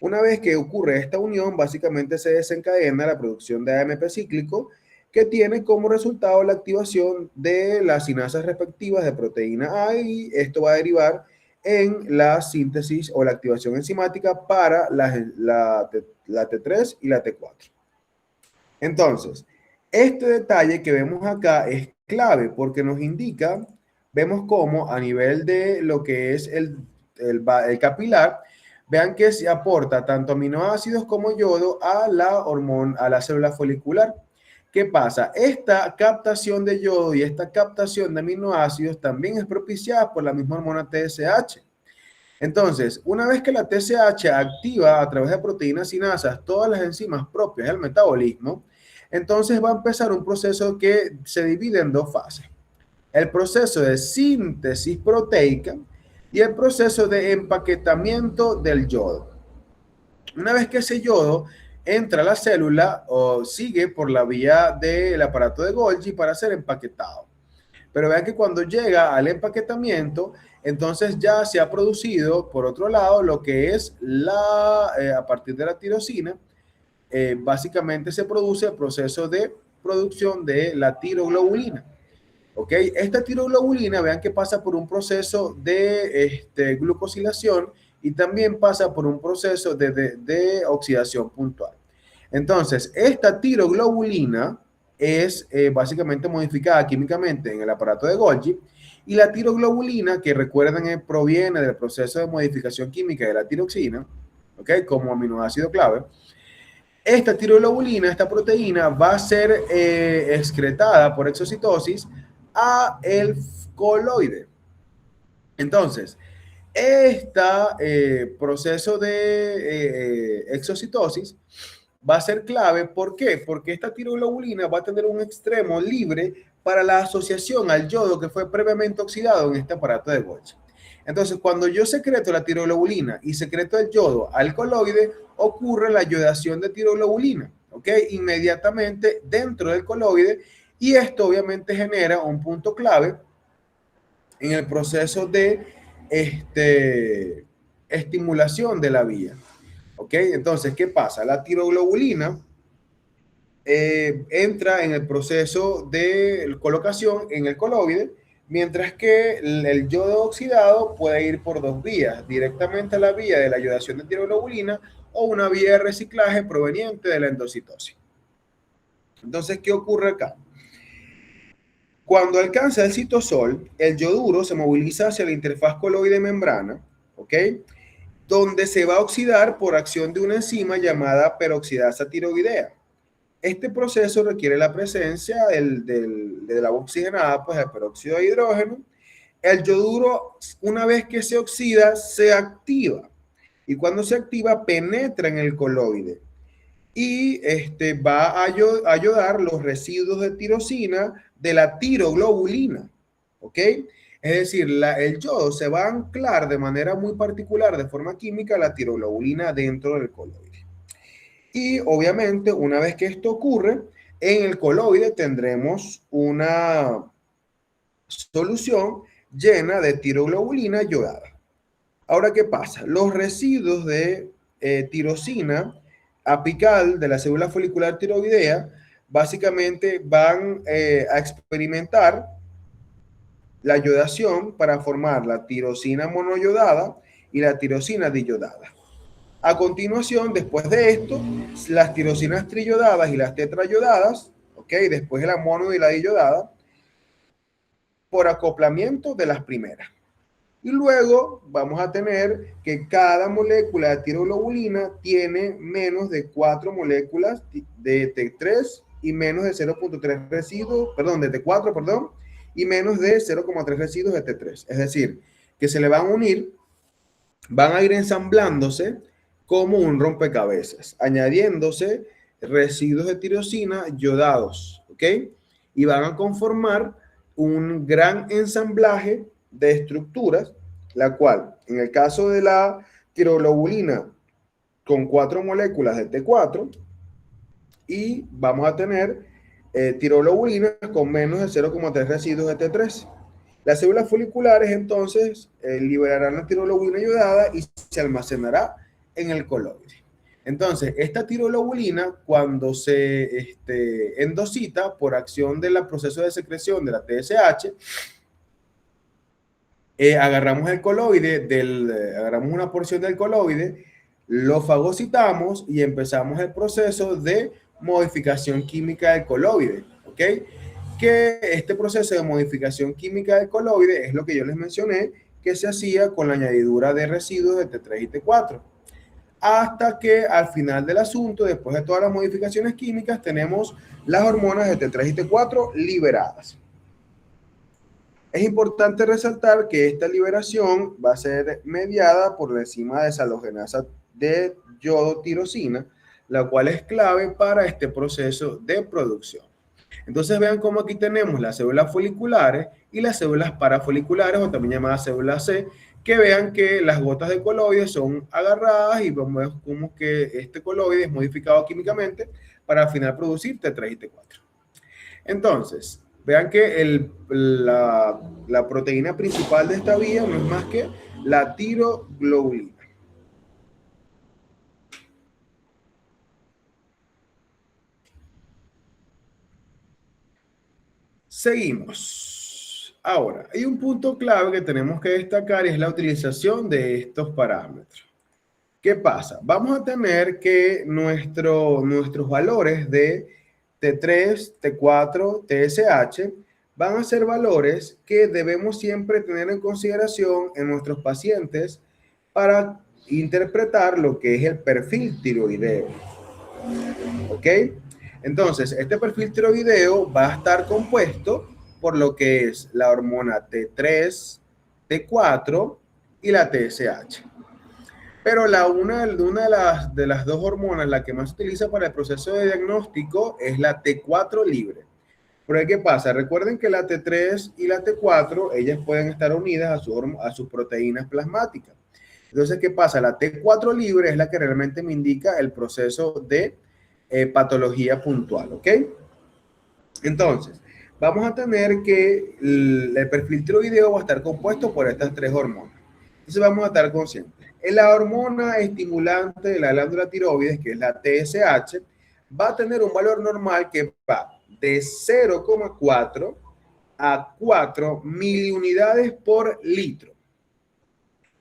Una vez que ocurre esta unión, básicamente se desencadena la producción de AMP cíclico, que tiene como resultado la activación de las sinasas respectivas de proteína A, y esto va a derivar en la síntesis o la activación enzimática para la T3 y la T4. Entonces, este detalle que vemos acá es clave porque nos indica, vemos cómo a nivel de lo que es el capilar, vean que se aporta tanto aminoácidos como yodo a la hormona, a la célula folicular. ¿Qué pasa? Esta captación de yodo y esta captación de aminoácidos también es propiciada por la misma hormona TSH. Entonces, una vez que la TSH activa a través de proteínas sinasas todas las enzimas propias del metabolismo, entonces va a empezar un proceso que se divide en dos fases. El proceso de síntesis proteica y el proceso de empaquetamiento del yodo. Una vez que ese yodo entra a la célula o sigue por la vía del aparato de Golgi para ser empaquetado. Pero vean que cuando llega al empaquetamiento, entonces ya se ha producido, por otro lado, lo que es a partir de la tirosina, básicamente se produce el proceso de producción de la tiroglobulina. ¿Ok? Esta tiroglobulina, vean que pasa por un proceso de glucosilación y también pasa por un proceso de oxidación puntual. Entonces, esta tiroglobulina es básicamente modificada químicamente en el aparato de Golgi, y la tiroglobulina, que recuerden proviene del proceso de modificación química de la tiroxina, ¿ok? Como aminoácido clave. Esta tiroglobulina, esta proteína, va a ser excretada por exocitosis a el coloide. Entonces, este proceso de exocitosis va a ser clave. ¿Por qué? Porque esta tiroglobulina va a tener un extremo libre para la asociación al yodo que fue previamente oxidado en este aparato de Golgi. Entonces, cuando yo secreto la tiroglobulina y secreto el yodo al coloide, ocurre la yodación de tiroglobulina, ¿ok? Inmediatamente dentro del coloide, y esto obviamente genera un punto clave en el proceso de estimulación de la vía. ¿Ok? Entonces, ¿qué pasa? La tiroglobulina entra en el proceso de colocación en el coloide, mientras que el yodo oxidado puede ir por dos vías, directamente a la vía de la yodación de tiroglobulina o una vía de reciclaje proveniente de la endocitosis. Entonces, ¿qué ocurre acá? Cuando alcanza el citosol, el yoduro se moviliza hacia la interfaz coloide-membrana, ¿ok? Donde se va a oxidar por acción de una enzima llamada peroxidasa tiroidea. Este proceso requiere la presencia de la oxigenada, pues el peróxido de hidrógeno. El yoduro, una vez que se oxida, se activa. Y cuando se activa, penetra en el coloide. Y va a ayudar los residuos de tirosina de la tiroglobulina. ¿Ok? Es decir, el yodo se va a anclar de manera muy particular, de forma química, a la tiroglobulina dentro del coloide. Y obviamente, una vez que esto ocurre, en el coloide tendremos una solución llena de tiroglobulina yodada. Ahora, ¿qué pasa? Los residuos de tirosina apical de la célula folicular tiroidea, básicamente van a experimentar la yodación para formar la tirosina monoyodada y la tirosina diyodada. A continuación, después de esto, las tirosinas triyodadas y las tetrayodadas, ¿ok? Después de la mono y la diyodada, por acoplamiento de las primeras. Y luego vamos a tener que cada molécula de tiroglobulina tiene menos de 4 moléculas de T3 y menos de 0.3 residuos, perdón, de T4, perdón, y menos de 0.3 residuos de T3. Es decir, que se le van a unir, van a ir ensamblándose como un rompecabezas, añadiéndose residuos de tirosina yodados, ¿ok? Y van a conformar un gran ensamblaje de estructuras, la cual, en el caso de la tiroglobulina, con 4 moléculas de T4, y vamos a tener tiroglobulinas con menos de 0.3 residuos de T3. Las células foliculares entonces liberarán la tiroglobulina ayudada y se almacenará en el coloide. Entonces, esta tiroglobulina, cuando se endosita por acción del proceso de secreción de la TSH, agarramos el coloide, agarramos una porción del coloide, lo fagocitamos y empezamos el proceso de modificación química del coloide, ¿ok? Que este proceso de modificación química del coloide es lo que yo les mencioné, que se hacía con la añadidura de residuos de T3 y T4. Hasta que al final del asunto, después de todas las modificaciones químicas, tenemos las hormonas de T3 y T4 liberadas. Es importante resaltar que esta liberación va a ser mediada por la enzima deshalogenasa de yodotirosina, la cual es clave para este proceso de producción. Entonces vean cómo aquí tenemos las células foliculares y las células parafoliculares, o también llamadas células C, que vean que las gotas de coloide son agarradas y vemos como que este coloide es modificado químicamente para al final producir T3 y T4. Entonces, vean que la proteína principal de esta vía no es más que la tiroglobulina. Seguimos. Ahora, hay un punto clave que tenemos que destacar y es la utilización de estos parámetros. ¿Qué pasa? Vamos a tener que nuestros valores de T3, T4, TSH van a ser valores que debemos siempre tener en consideración en nuestros pacientes para interpretar lo que es el perfil tiroideo. ¿Ok? Entonces, este perfil tiroideo va a estar compuesto por lo que es la hormona T3, T4 y la TSH. Pero una de las dos hormonas, la que más se utiliza para el proceso de diagnóstico, es la T4 libre. Pero ¿qué pasa? Recuerden que la T3 y la T4, ellas pueden estar unidas a sus proteínas plasmáticas. Entonces, ¿qué pasa? La T4 libre es la que realmente me indica el proceso de patología puntual, ¿ok? Entonces, vamos a tener que el perfil tiroideo va a estar compuesto por estas tres hormonas. Entonces, vamos a estar conscientes. La hormona estimulante de la glándula tiroides, que es la TSH, va a tener un valor normal que va de 0,4 a 4 miliunidades por litro.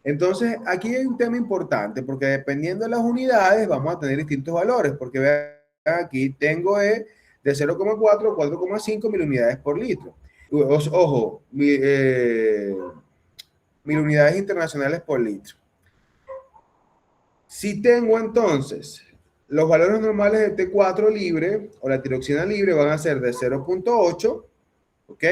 Entonces, aquí hay un tema importante, porque dependiendo de las unidades, vamos a tener distintos valores, porque vean, aquí tengo de 0,4 a 4,5 miliunidades por litro. Ojo, miliunidades internacionales por litro. Si tengo entonces los valores normales de T4 libre o la tiroxina libre van a ser de 0,8, ¿ok?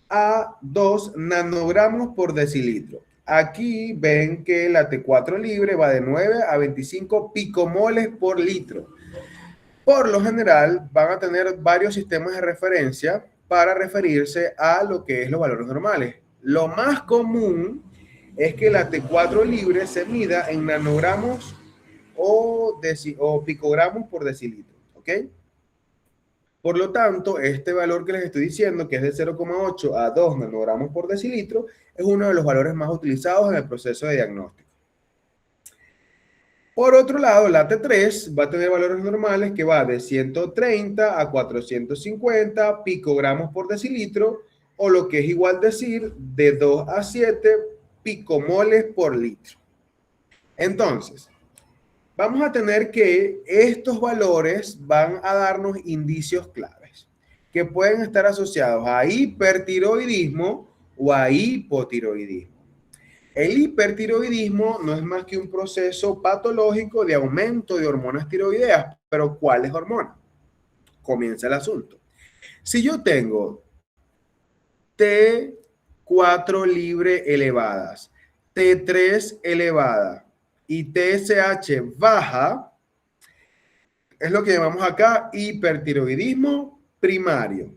A 2 nanogramos por decilitro. Aquí ven que la T4 libre va de 9 a 25 picomoles por litro. Por lo general, van a tener varios sistemas de referencia para referirse a lo que es los valores normales. Lo más común es que la T4 libre se mida en nanogramos o picogramos por decilitro, ¿ok? Por lo tanto, este valor que les estoy diciendo, que es de 0,8 a 2 nanogramos por decilitro, es uno de los valores más utilizados en el proceso de diagnóstico. Por otro lado, la T3 va a tener valores normales que va de 130 a 450 picogramos por decilitro, o lo que es igual decir, de 2 a 7 picomoles por litro. Entonces, vamos a tener que estos valores van a darnos indicios claves que pueden estar asociados a hipertiroidismo o a hipotiroidismo. El hipertiroidismo no es más que un proceso patológico de aumento de hormonas tiroideas. ¿Pero cuáles hormonas? Comienza el asunto. Si yo tengo T4 libre elevadas, T3 elevada y TSH baja, es lo que llamamos acá hipertiroidismo primario.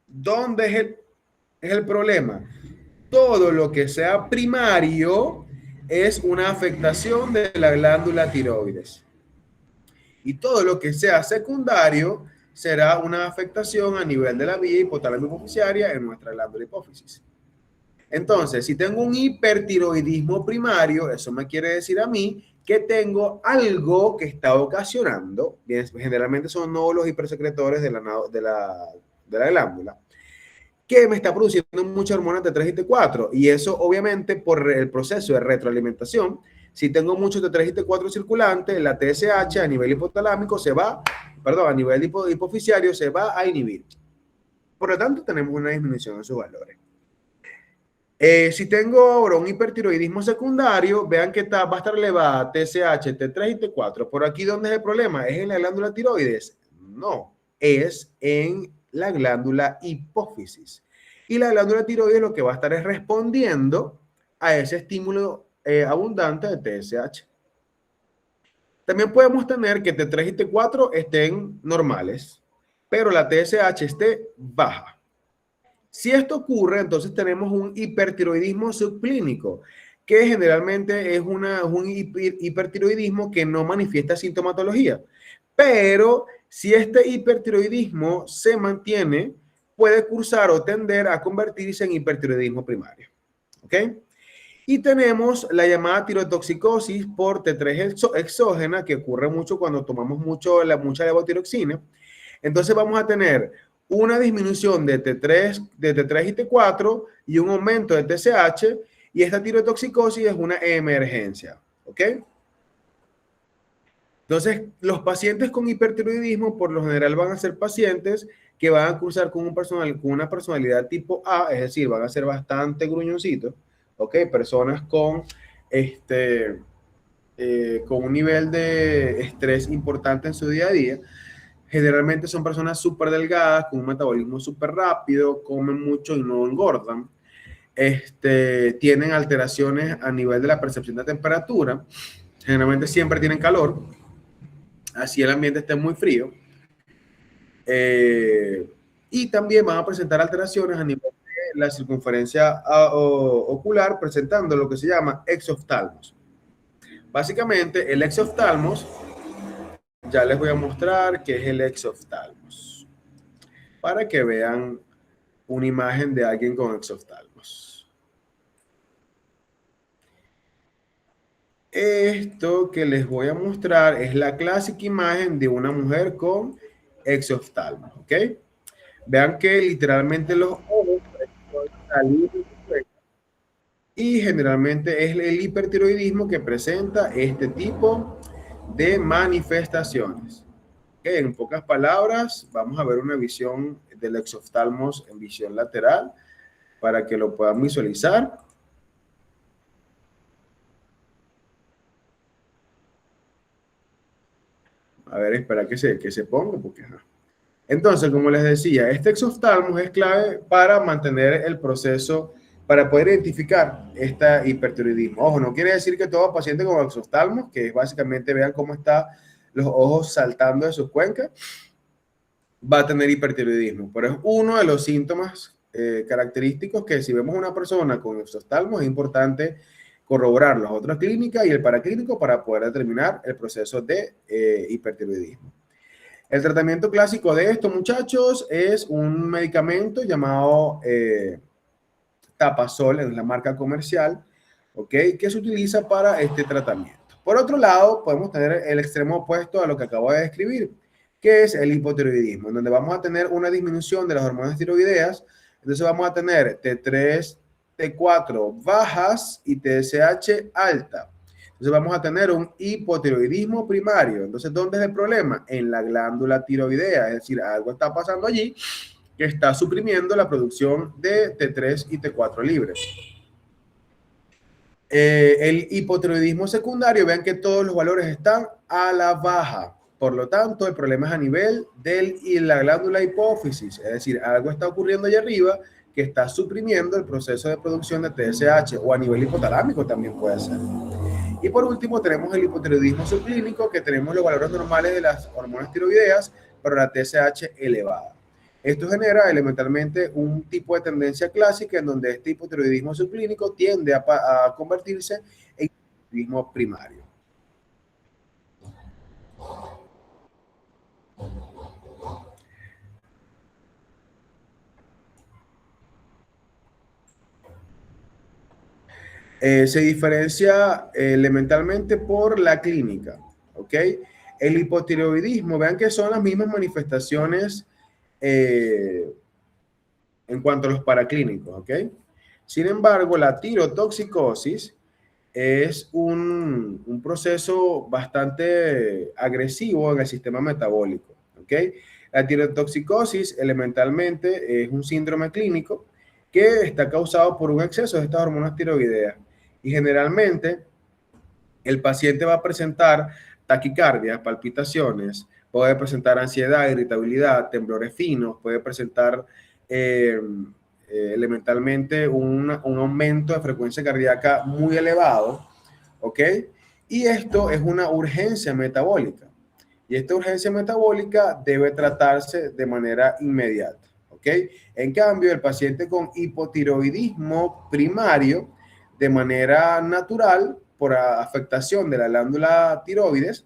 ¿Dónde es el problema? Todo lo que sea primario es una afectación de la glándula tiroides. Y todo lo que sea secundario será una afectación a nivel de la vía hipotalámico hipoficiaria en nuestra glándula hipófisis. Entonces, si tengo un hipertiroidismo primario, eso me quiere decir a mí que tengo algo que está ocasionando, bien, generalmente son nódulos hipersecretores de la glándula, que me está produciendo mucha hormona T3 y T4. Y eso, obviamente, por el proceso de retroalimentación, si tengo mucho T3 y T4 circulante, la TSH a nivel hipotalámico se va, perdón, a nivel hipoficiario se va a inhibir. Por lo tanto, tenemos una disminución en sus valores. Si tengo ahora un hipertiroidismo secundario, vean que va a estar elevada TSH, T3 y T4. ¿Por aquí dónde es el problema? ¿Es en la glándula tiroides? No, es en la glándula hipófisis. Y la glándula tiroides lo que va a estar es respondiendo a ese estímulo abundante de TSH. También podemos tener que T3 y T4 estén normales, pero la TSH esté baja. Si esto ocurre, entonces tenemos un hipertiroidismo subclínico, que generalmente es un hipertiroidismo que no manifiesta sintomatología. Pero si este hipertiroidismo se mantiene, puede cursar o tender a convertirse en hipertiroidismo primario. ¿Ok? Y tenemos la llamada tirotoxicosis por T3 exógena, que ocurre mucho cuando tomamos mucha levotiroxina. Entonces vamos a tener una disminución de T3 y T4 y un aumento de TSH, y esta tirotoxicosis es una emergencia. ¿Ok? Entonces, los pacientes con hipertiroidismo por lo general van a ser pacientes que van a cursar con una personalidad tipo A, es decir, van a ser bastante gruñoncitos, ¿ok? Personas con con un nivel de estrés importante en su día a día. Generalmente son personas súper delgadas, con un metabolismo súper rápido, comen mucho y no engordan. Tienen alteraciones a nivel de la percepción de temperatura. Generalmente siempre tienen calor, así el ambiente esté muy frío. Y también van a presentar alteraciones a nivel de la circunferencia ocular, presentando lo que se llama exoftalmos. Básicamente, el exoftalmos, ya les voy a mostrar qué es el exoftalmos, para que vean una imagen de alguien con exoftalmos. Esto que les voy a mostrar es la clásica imagen de una mujer con exoftalmos, ¿ok? Vean que literalmente los ojos salir, y generalmente es el hipertiroidismo que presenta este tipo de manifestaciones. Okay, en pocas palabras, vamos a ver una visión del exoftalmos en visión lateral para que lo puedan visualizar. A ver, espera que se ponga, porque entonces, como les decía, este exoftalmos es clave para mantener el proceso, para poder identificar este hipertiroidismo. Ojo, no quiere decir que todo paciente con exoftalmos, que básicamente vean cómo están los ojos saltando de sus cuencas, va a tener hipertiroidismo, pero es uno de los síntomas característicos que si vemos una persona con exoftalmos es importante corroborar las otras clínicas y el paraclínico para poder determinar el proceso de hipertiroidismo. El tratamiento clásico de esto, muchachos, es un medicamento llamado Tapasol, es la marca comercial, ¿ok? Que se utiliza para este tratamiento. Por otro lado, podemos tener el extremo opuesto a lo que acabo de describir, que es el hipotiroidismo, en donde vamos a tener una disminución de las hormonas tiroideas. Entonces vamos a tener T3, T4 bajas y TSH alta. Entonces vamos a tener un hipotiroidismo primario. Entonces, ¿dónde es el problema? En la glándula tiroidea, es decir, algo está pasando allí que está suprimiendo la producción de T3 y T4 libres. El hipotiroidismo secundario, vean que todos los valores están a la baja. Por lo tanto, el problema es a nivel de la glándula hipófisis, es decir, algo está ocurriendo allá arriba que está suprimiendo el proceso de producción de TSH, o a nivel hipotalámico también puede ser. Y por último, tenemos el hipotiroidismo subclínico, que tenemos los valores normales de las hormonas tiroideas, pero la TSH elevada. Esto genera elementalmente un tipo de tendencia clásica en donde este hipotiroidismo subclínico tiende a convertirse en hipotiroidismo primario. Se diferencia elementalmente por la clínica, ¿ok? El hipotiroidismo, vean que son las mismas manifestaciones en cuanto a los paraclínicos, ¿ok? Sin embargo, la tirotoxicosis es un proceso bastante agresivo en el sistema metabólico, ¿ok? La tirotoxicosis elementalmente es un síndrome clínico que está causado por un exceso de estas hormonas tiroideas y generalmente el paciente va a presentar taquicardia, palpitaciones, puede presentar ansiedad, irritabilidad, temblores finos, puede presentar elementalmente un aumento de frecuencia cardíaca muy elevado, ¿ok? Y esto es una urgencia metabólica. Y esta urgencia metabólica debe tratarse de manera inmediata, ¿ok? En cambio, el paciente con hipotiroidismo primario, de manera natural, por afectación de la glándula tiroides,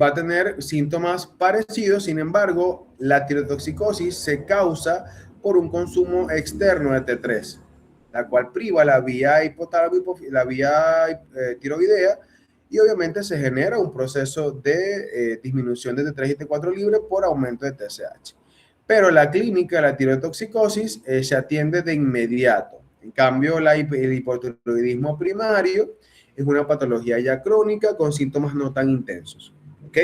va a tener síntomas parecidos. Sin embargo, la tirotoxicosis se causa por un consumo externo de T3, la cual priva la vía hipotálamo, la vía tiroidea, y obviamente se genera un proceso de disminución de T3 y T4 libre por aumento de TSH. Pero la clínica de la tirotoxicosis se atiende de inmediato. En cambio, el hipotiroidismo primario es una patología ya crónica con síntomas no tan intensos. ¿Ok?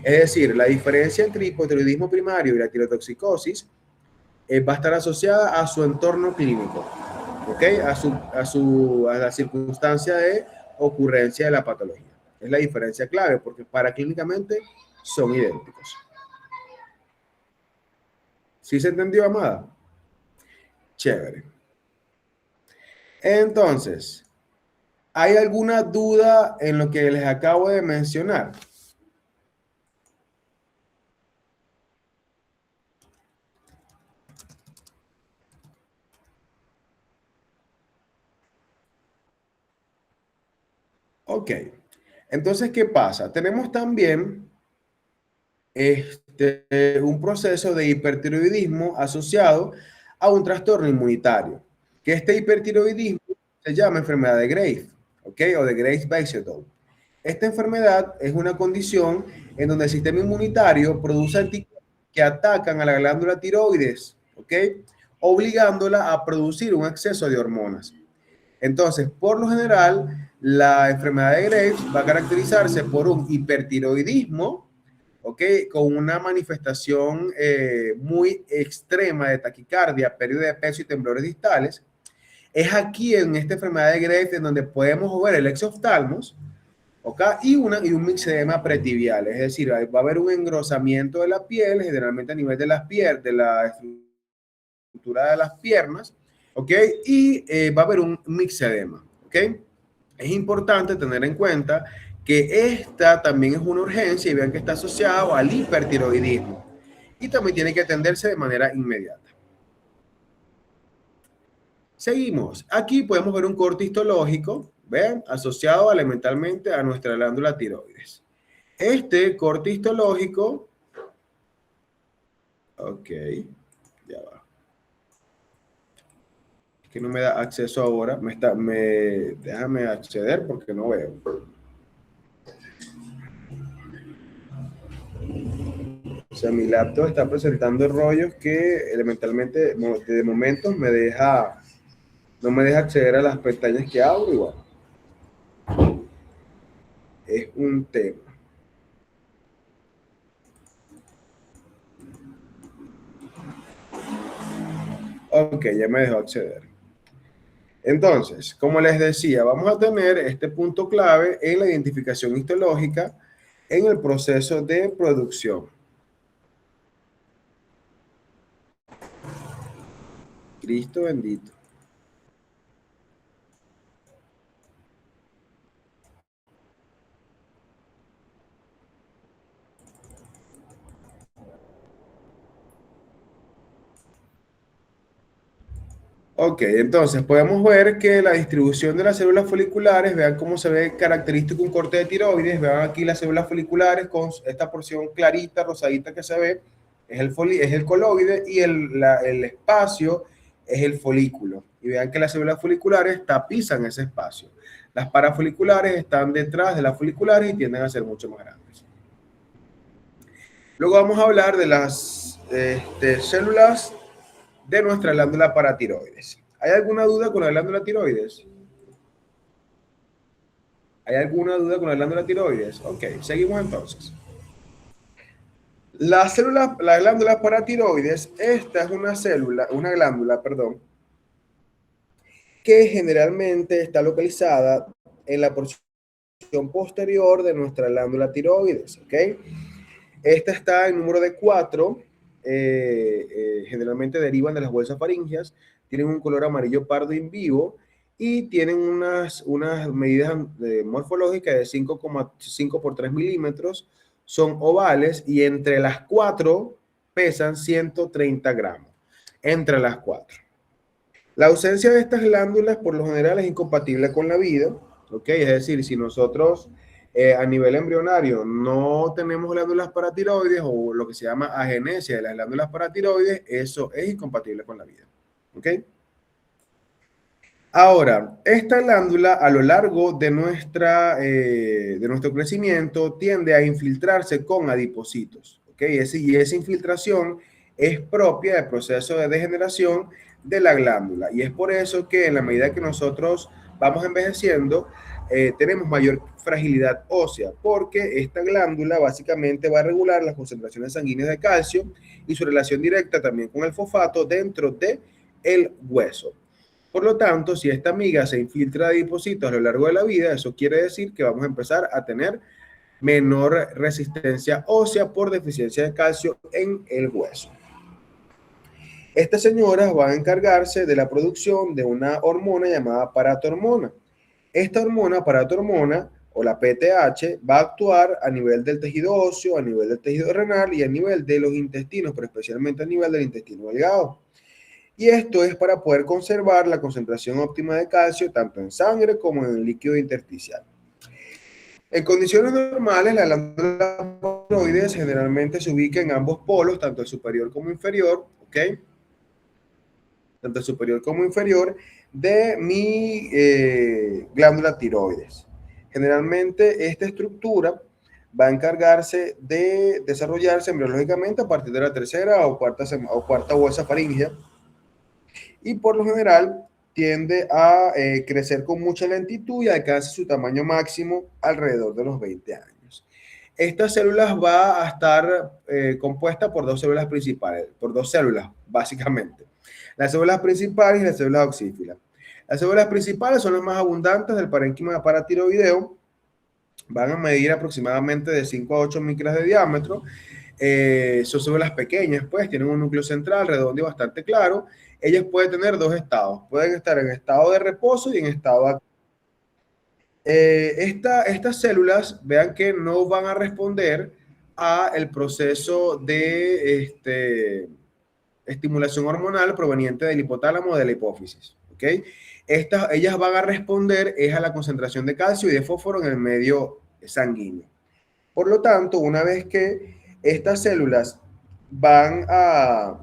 Es decir, la diferencia entre hipotiroidismo primario y la tirotoxicosis va a estar asociada a su entorno clínico, ¿ok? A la circunstancia de ocurrencia de la patología. Es la diferencia clave porque paraclínicamente son idénticos. ¿Sí se entendió, Amada? Chévere. Entonces, ¿hay alguna duda en lo que les acabo de mencionar? Ok. Entonces, ¿qué pasa? Tenemos también un proceso de hipertiroidismo asociado a un trastorno inmunitario, que este hipertiroidismo se llama enfermedad de Graves, ¿ok? O de Graves-Weissenthal. Esta enfermedad es una condición en donde el sistema inmunitario produce anticuerpos que atacan a la glándula tiroides, ¿ok? Obligándola a producir un exceso de hormonas. Entonces, por lo general, la enfermedad de Graves va a caracterizarse por un hipertiroidismo, ¿ok? Con una manifestación muy extrema de taquicardia, pérdida de peso y temblores distales. Es aquí en esta enfermedad de Graves en donde podemos ver el exoftalmos, ¿ok? Y un mixedema pretibial, es decir, va a haber un engrosamiento de la piel, generalmente a nivel de las piernas, de la estructura de las piernas, ¿ok? Y va a haber un mixedema, ¿ok? Es importante tener en cuenta que esta también es una urgencia y vean que está asociado al hipertiroidismo y también tiene que atenderse de manera inmediata. Seguimos. Aquí podemos ver un corte histológico, ¿ven? Asociado elementalmente a nuestra glándula tiroides. Este corte histológico, ok, ya va. que no me da acceso ahora. Déjame acceder porque no veo. O sea, mi laptop está presentando rollos que elementalmente, de momento, no me deja acceder a las pestañas que abro igual. Es un tema. Ok, ya me dejó acceder. Entonces, como les decía, vamos a tener este punto clave en la identificación histológica en el proceso de producción. Cristo bendito. Ok, entonces podemos ver que la distribución de las células foliculares, vean cómo se ve característico un corte de tiroides, vean aquí las células foliculares con esta porción clarita, rosadita que se ve, es el coloide y el espacio es el folículo. Y vean que las células foliculares tapizan ese espacio. Las parafoliculares están detrás de las foliculares y tienden a ser mucho más grandes. Luego vamos a hablar de las células de nuestra glándula paratiroides. ¿Hay alguna duda con la glándula tiroides? ¿Hay alguna duda con la glándula tiroides? Ok, seguimos entonces. Las glándulas paratiroides, esta es una glándula, perdón, que generalmente está localizada en la porción posterior de nuestra glándula tiroides, ¿ok? Esta está en número de 4, generalmente derivan de las bolsas faringias, tienen un color amarillo pardo in vivo y tienen unas medidas morfológicas de 5,5 por 3 milímetros, son ovales y entre las 4 pesan 130 gramos, entre las 4. La ausencia de estas glándulas por lo general es incompatible con la vida, ¿ok? Es decir, si nosotros a nivel embrionario no tenemos glándulas paratiroides o lo que se llama agenesia de las glándulas paratiroides, eso es incompatible con la vida, ¿ok? Ahora, esta glándula a lo largo de nuestro crecimiento tiende a infiltrarse con adipocitos, ¿ok? Y esa infiltración es propia del proceso de degeneración de la glándula. Y es por eso que en la medida que nosotros vamos envejeciendo, tenemos mayor fragilidad ósea, porque esta glándula básicamente va a regular las concentraciones sanguíneas de calcio y su relación directa también con el fosfato dentro del hueso. Por lo tanto, si esta amiga se infiltra de adipocitos a lo largo de la vida, eso quiere decir que vamos a empezar a tener menor resistencia ósea por deficiencia de calcio en el hueso. Estas señoras van a encargarse de la producción de una hormona llamada paratormona. Esta hormona, paratormona, o la PTH, va a actuar a nivel del tejido óseo, a nivel del tejido renal y a nivel de los intestinos, pero especialmente a nivel del intestino delgado. Y esto es para poder conservar la concentración óptima de calcio tanto en sangre como en el líquido intersticial. En condiciones normales, la glándula paratiroides generalmente se ubica en ambos polos, tanto el superior como inferior, ¿ok? Tanto el superior como inferior de mi glándula tiroides. Generalmente esta estructura va a encargarse de desarrollarse embriológicamente a partir de la tercera o cuarta bolsa faríngea y por lo general tiende a crecer con mucha lentitud y alcanza su tamaño máximo alrededor de los 20 años. Estas células va a estar compuesta por dos células principales, por dos células básicamente. Las células principales y las células oxífilas. Las células principales son las más abundantes del parénquima paratiroideo, van a medir aproximadamente de 5 a 8 micras de diámetro. Son células pequeñas, pues tienen un núcleo central redondo y bastante claro. Ellas pueden tener dos estados, pueden estar en estado de reposo y en estado activo. Estas células, vean que no van a responder a el proceso de estimulación hormonal proveniente del hipotálamo o de la hipófisis, ¿ok? Ellas van a responder es a la concentración de calcio y de fósforo en el medio sanguíneo. Por lo tanto, una vez que estas células van a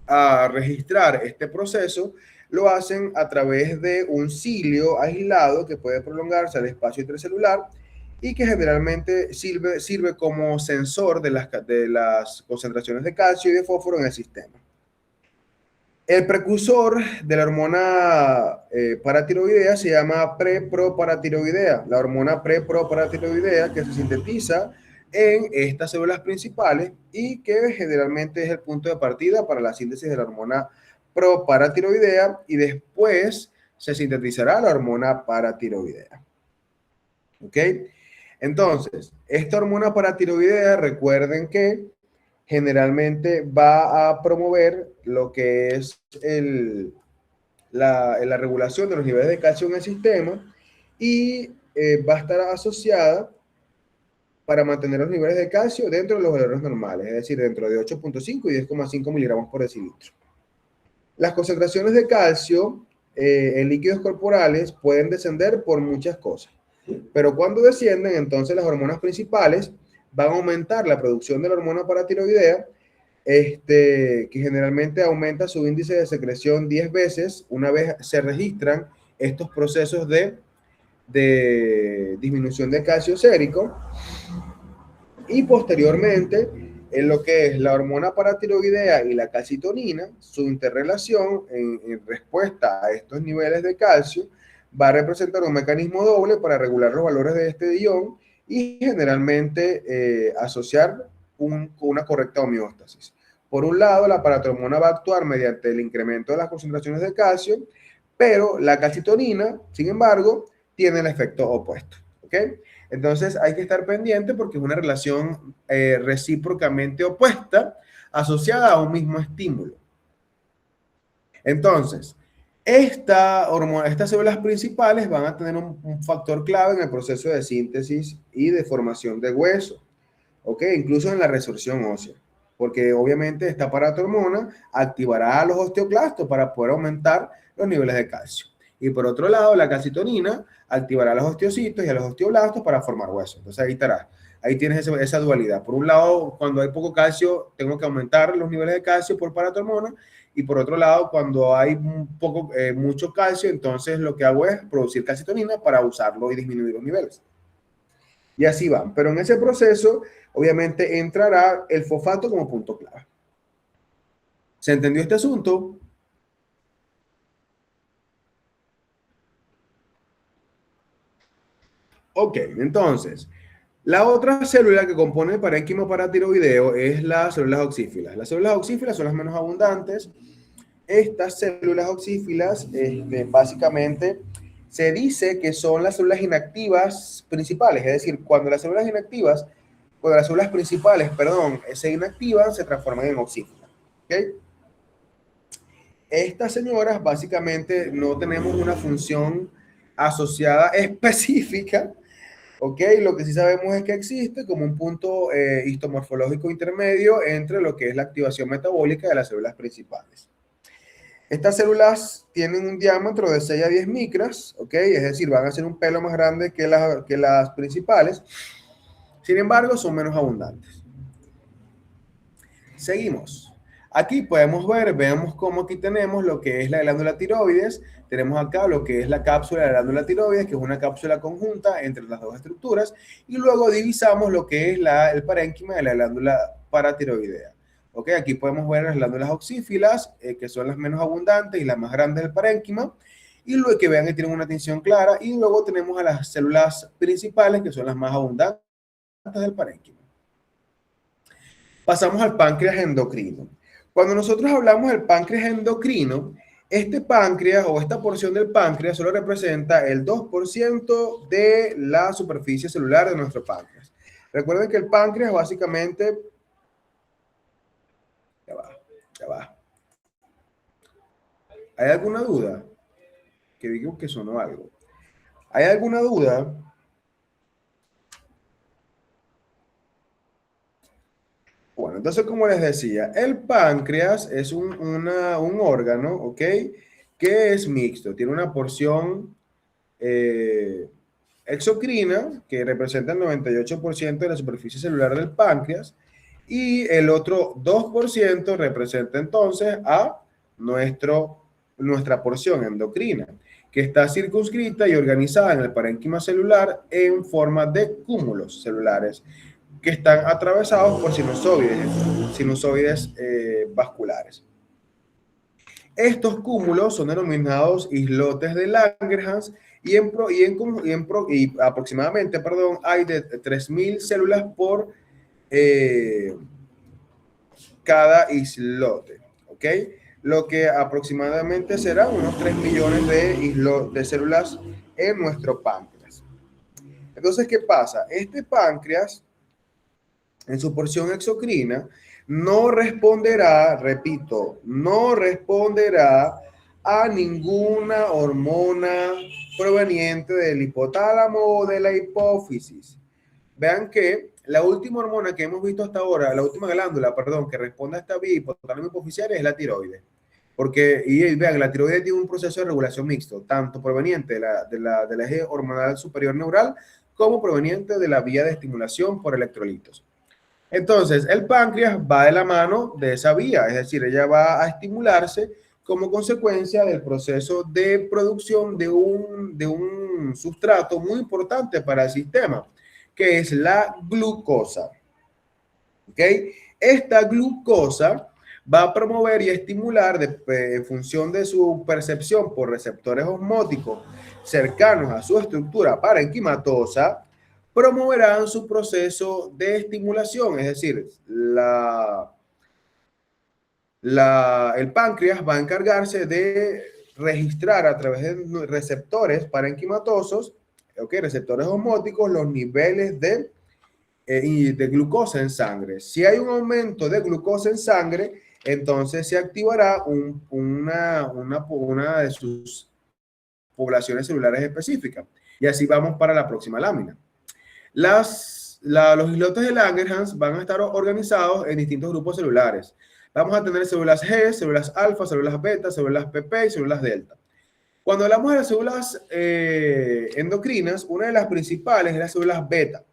a registrar este proceso, lo hacen a través de un cilio aislado que puede prolongarse al espacio intracelular y que generalmente sirve como sensor de las concentraciones de calcio y de fósforo en el sistema. El precursor de la hormona paratiroidea se llama preproparatiroidea, la hormona preproparatiroidea que se sintetiza en estas células principales y que generalmente es el punto de partida para la síntesis de la hormona proparatiroidea y después se sintetizará la hormona paratiroidea. ¿Ok? Entonces, esta hormona paratiroidea, recuerden que generalmente va a promover lo que es la regulación de los niveles de calcio en el sistema y va a estar asociada para mantener los niveles de calcio dentro de los valores normales, es decir, dentro de 8.5 y 10,5 miligramos por decilitro. Las concentraciones de calcio en líquidos corporales pueden descender por muchas cosas, pero cuando descienden, entonces las hormonas principales van a aumentar la producción de la hormona paratiroidea, que generalmente aumenta su índice de secreción 10 veces una vez se registran estos procesos de disminución de calcio sérico. Y posteriormente, en lo que es la hormona paratiroidea y la calcitonina, su interrelación en respuesta a estos niveles de calcio va a representar un mecanismo doble para regular los valores de este ion y generalmente asociar una correcta homeostasis. Por un lado, la paratormona va a actuar mediante el incremento de las concentraciones de calcio, pero la calcitonina, sin embargo, tiene el efecto opuesto. ¿Ok? Entonces hay que estar pendiente porque es una relación recíprocamente opuesta asociada a un mismo estímulo. Entonces, estas células principales van a tener un factor clave en el proceso de síntesis y de formación de hueso, ¿ok? Incluso en la resorción ósea, porque obviamente esta paratormona activará a los osteoclastos para poder aumentar los niveles de calcio. Y por otro lado, la calcitonina activará a los osteocitos y a los osteoblastos para formar hueso. Entonces ahí estará. Ahí tienes esa dualidad. Por un lado, cuando hay poco calcio, tengo que aumentar los niveles de calcio por paratormona. Y por otro lado, cuando hay mucho calcio, entonces lo que hago es producir calcitonina para usarlo y disminuir los niveles. Y así van. Pero en ese proceso, obviamente, entrará el fosfato como punto clave. ¿Se entendió este asunto? Ok, entonces, la otra célula que compone el parénquima paratiroideo es las células oxífilas. Las células oxífilas son las menos abundantes. Estas células oxífilas, básicamente, se dice que son las células inactivas principales. Es decir, cuando las células principales, perdón, se inactivan, se transforman en oxífilas. ¿Ok? Estas señoras, básicamente, no tenemos una función asociada específica. Ok, lo que sí sabemos es que existe como un punto histomorfológico intermedio entre lo que es la activación metabólica de las células principales. Estas células tienen un diámetro de 6 a 10 micras, ok, es decir, van a ser un pelo más grande que las principales. Sin embargo, son menos abundantes. Seguimos. Aquí podemos ver, veamos cómo aquí tenemos lo que es la glándula tiroides. Tenemos acá lo que es la cápsula de la glándula tiroides, que es una cápsula conjunta entre las dos estructuras. Y luego divisamos lo que es el parénquima de la glándula paratiroidea. ¿Ok? Aquí podemos ver las glándulas oxífilas, que son las menos abundantes y las más grandes del parénquima. Y luego que vean que tienen una tinción clara. Y luego tenemos a las células principales, que son las más abundantes del parénquima. Pasamos al páncreas endocrino. Cuando nosotros hablamos del páncreas endocrino, este páncreas o esta porción del páncreas solo representa el 2% de la superficie celular de nuestro páncreas. Recuerden que el páncreas básicamente... Ya va. ¿Hay alguna duda? Que digo que sonó algo. ¿Hay alguna duda? Bueno, entonces, como les decía, el páncreas es un órgano, ¿ok? Que es mixto, tiene una porción exocrina, que representa el 98% de la superficie celular del páncreas, y el otro 2% representa entonces a nuestra porción endocrina, que está circunscrita y organizada en el parénquima celular en forma de cúmulos celulares que están atravesados por sinusoides vasculares. Estos cúmulos son denominados islotes de Langerhans y aproximadamente, perdón, hay de 3.000 células por cada islote, ¿ok? Lo que aproximadamente serán unos 3 millones de células en nuestro páncreas. Entonces, ¿qué pasa? Este páncreas, en su porción exocrina, no responderá, repito, no responderá a ninguna hormona proveniente del hipotálamo o de la hipófisis. Vean que la última hormona que hemos visto hasta ahora, la última glándula, perdón, que responde a esta vía hipotálamo hipoficiaria es la tiroides. Porque, y vean, la tiroides tiene un proceso de regulación mixto, tanto proveniente del eje hormonal superior neural como proveniente de la vía de estimulación por electrolitos. Entonces, el páncreas va de la mano de esa vía, es decir, ella va a estimularse como consecuencia del proceso de producción de un sustrato muy importante para el sistema, que es la glucosa. ¿Ok? Esta glucosa va a promover y estimular en función de su percepción por receptores osmóticos cercanos a su estructura parenquimatosa, promoverán su proceso de estimulación, es decir, el páncreas va a encargarse de registrar a través de receptores parenquimatosos, okay, receptores osmóticos, los niveles de glucosa en sangre. Si hay un aumento de glucosa en sangre, entonces se activará una de sus poblaciones celulares específicas. Y así vamos para la próxima lámina. Los islotes de Langerhans van a estar organizados en distintos grupos celulares. Vamos a tener células G, células alfa, células beta, células PP y células delta. Cuando hablamos de las células endocrinas, una de las principales es las células beta.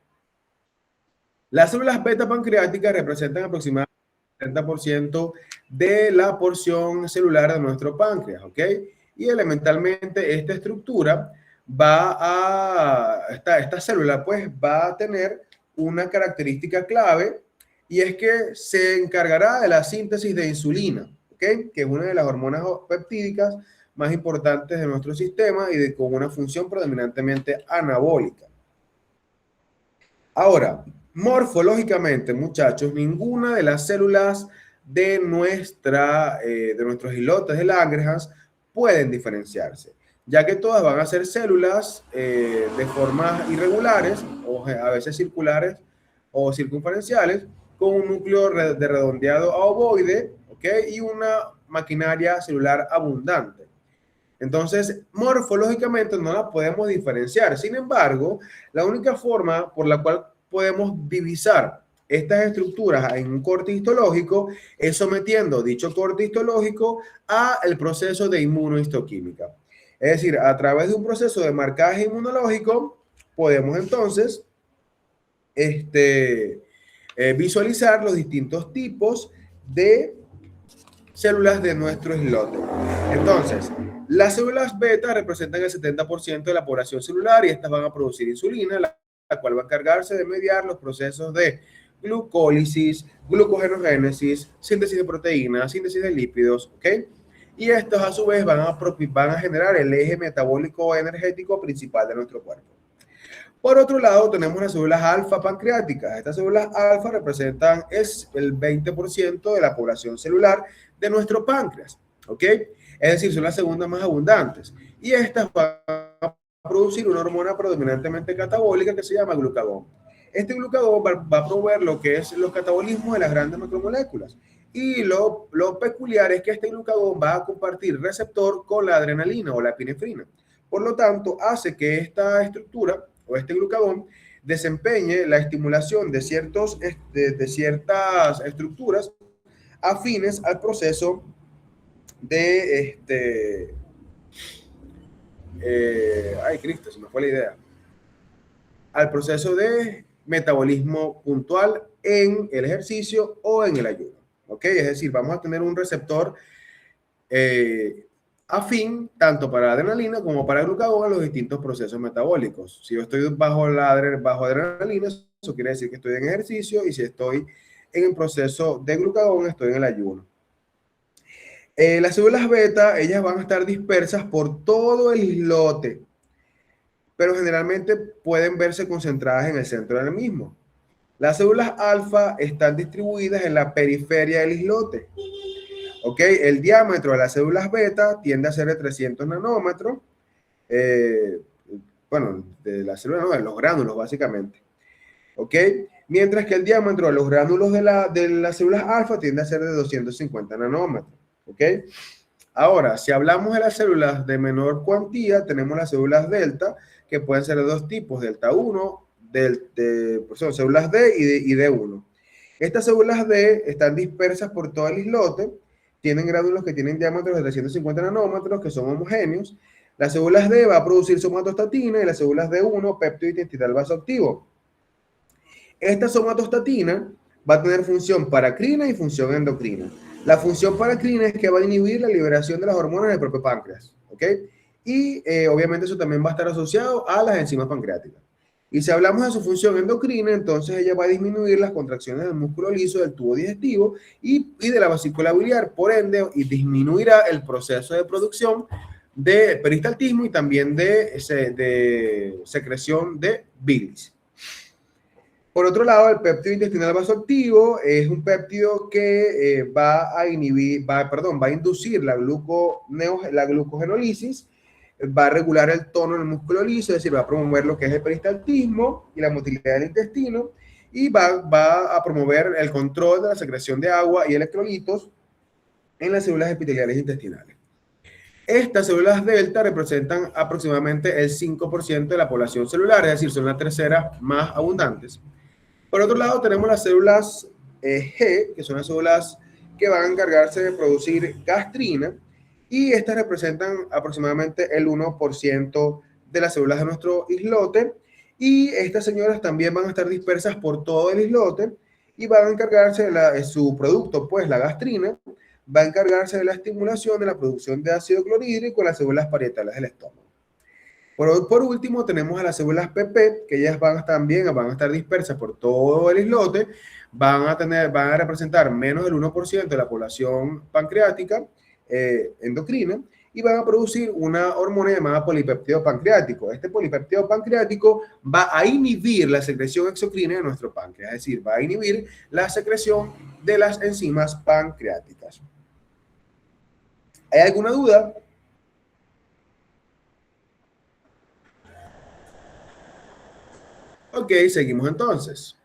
Las células beta pancreáticas representan aproximadamente el 70% de la porción celular de nuestro páncreas, ¿ok? Y elementalmente esta estructura esta célula pues va a tener una característica clave y es que se encargará de la síntesis de insulina, ¿ok? Que es una de las hormonas peptídicas más importantes de nuestro sistema y con una función predominantemente anabólica. Ahora, morfológicamente, muchachos, ninguna de las células de nuestros islotes de Langerhans pueden diferenciarse, ya que todas van a ser células de formas irregulares, o a veces circulares o circunferenciales, con un núcleo de redondeado a ovoide, ¿ok? Y una maquinaria celular abundante. Entonces, morfológicamente no la podemos diferenciar. Sin embargo, la única forma por la cual podemos divisar estas estructuras en un corte histológico es sometiendo dicho corte histológico a el proceso de inmunohistoquímica. Es decir, a través de un proceso de marcaje inmunológico, podemos entonces visualizar los distintos tipos de células de nuestro islote. Entonces, las células beta representan el 70% de la población celular y estas van a producir insulina, la cual va a encargarse de mediar los procesos de glucólisis, glucogenogénesis, síntesis de proteínas, síntesis de lípidos, ¿ok? Y estos a su vez van a generar el eje metabólico energético principal de nuestro cuerpo. Por otro lado, tenemos las células alfa pancreáticas. Estas células alfa representan el 20% de la población celular de nuestro páncreas, ¿ok? Es decir, son las segundas más abundantes. Y estas van a producir una hormona predominantemente catabólica que se llama glucagón. Este glucagón va a promover lo que es los catabolismos de las grandes macromoléculas. Y lo peculiar es que este glucagón va a compartir receptor con la adrenalina o la epinefrina. Por lo tanto, hace que esta estructura o este glucagón desempeñe la estimulación de ciertas estructuras afines al proceso de ay, Cristo, se me fue la idea. Al proceso de metabolismo puntual en el ejercicio o en el ayuno. ¿Ok? Es decir, vamos a tener un receptor afín tanto para adrenalina como para glucagón en los distintos procesos metabólicos. Si yo estoy bajo adrenalina, eso quiere decir que estoy en ejercicio, y si estoy en el proceso de glucagón, estoy en el ayuno. Las células beta, ellas van a estar dispersas por todo el islote, pero generalmente pueden verse concentradas en el centro del mismo. Las células alfa están distribuidas en la periferia del islote. ¿Ok? El diámetro de las células beta tiende a ser de 300 nanómetros. Bueno, de las células, no, de los gránulos, básicamente. ¿Ok? Mientras que el diámetro de los gránulos de las células alfa tiende a ser de 250 nanómetros. ¿Ok? Ahora, si hablamos de las células de menor cuantía, tenemos las células delta, que pueden ser de dos tipos, delta 1, son células D y D1. Estas células D están dispersas por todo el islote, tienen gránulos que tienen diámetros de 350 nanómetros, que son homogéneos. Las células D va a producir somatostatina y las células D1 péptido intestinal vasoactivo. Esta somatostatina va a tener función paracrina y función endocrina. La función paracrina es que va a inhibir la liberación de las hormonas del propio páncreas, ¿ok? Y obviamente eso también va a estar asociado a las enzimas pancreáticas. Y si hablamos de su función endocrina, entonces ella va a disminuir las contracciones del músculo liso del tubo digestivo y de la vesícula biliar, por ende, y disminuirá el proceso de producción de peristaltismo y también de secreción de bilis. Por otro lado, el péptido intestinal vasoactivo es un péptido que va a inducir la glucogenólisis, va a regular el tono en el músculo liso, es decir, va a promover lo que es el peristaltismo y la motilidad del intestino, y va a promover el control de la secreción de agua y electrolitos en las células epiteliales intestinales. Estas células delta representan aproximadamente el 5% de la población celular, es decir, son las terceras más abundantes. Por otro lado, tenemos las células G, que son las células que van a encargarse de producir gastrina, y estas representan aproximadamente el 1% de las células de nuestro islote, y estas señoras también van a estar dispersas por todo el islote y van a encargarse de su producto, pues la gastrina, va a encargarse de la estimulación de la producción de ácido clorhídrico en las células parietales del estómago. Por último, tenemos a las células PP, que ellas van a estar dispersas por todo el islote, van a representar menos del 1% de la población pancreática endocrina, y van a producir una hormona llamada polipéptido pancreático. Este polipéptido pancreático va a inhibir la secreción exocrina de nuestro páncreas, es decir, va a inhibir la secreción de las enzimas pancreáticas. ¿Hay alguna duda? Ok, seguimos entonces.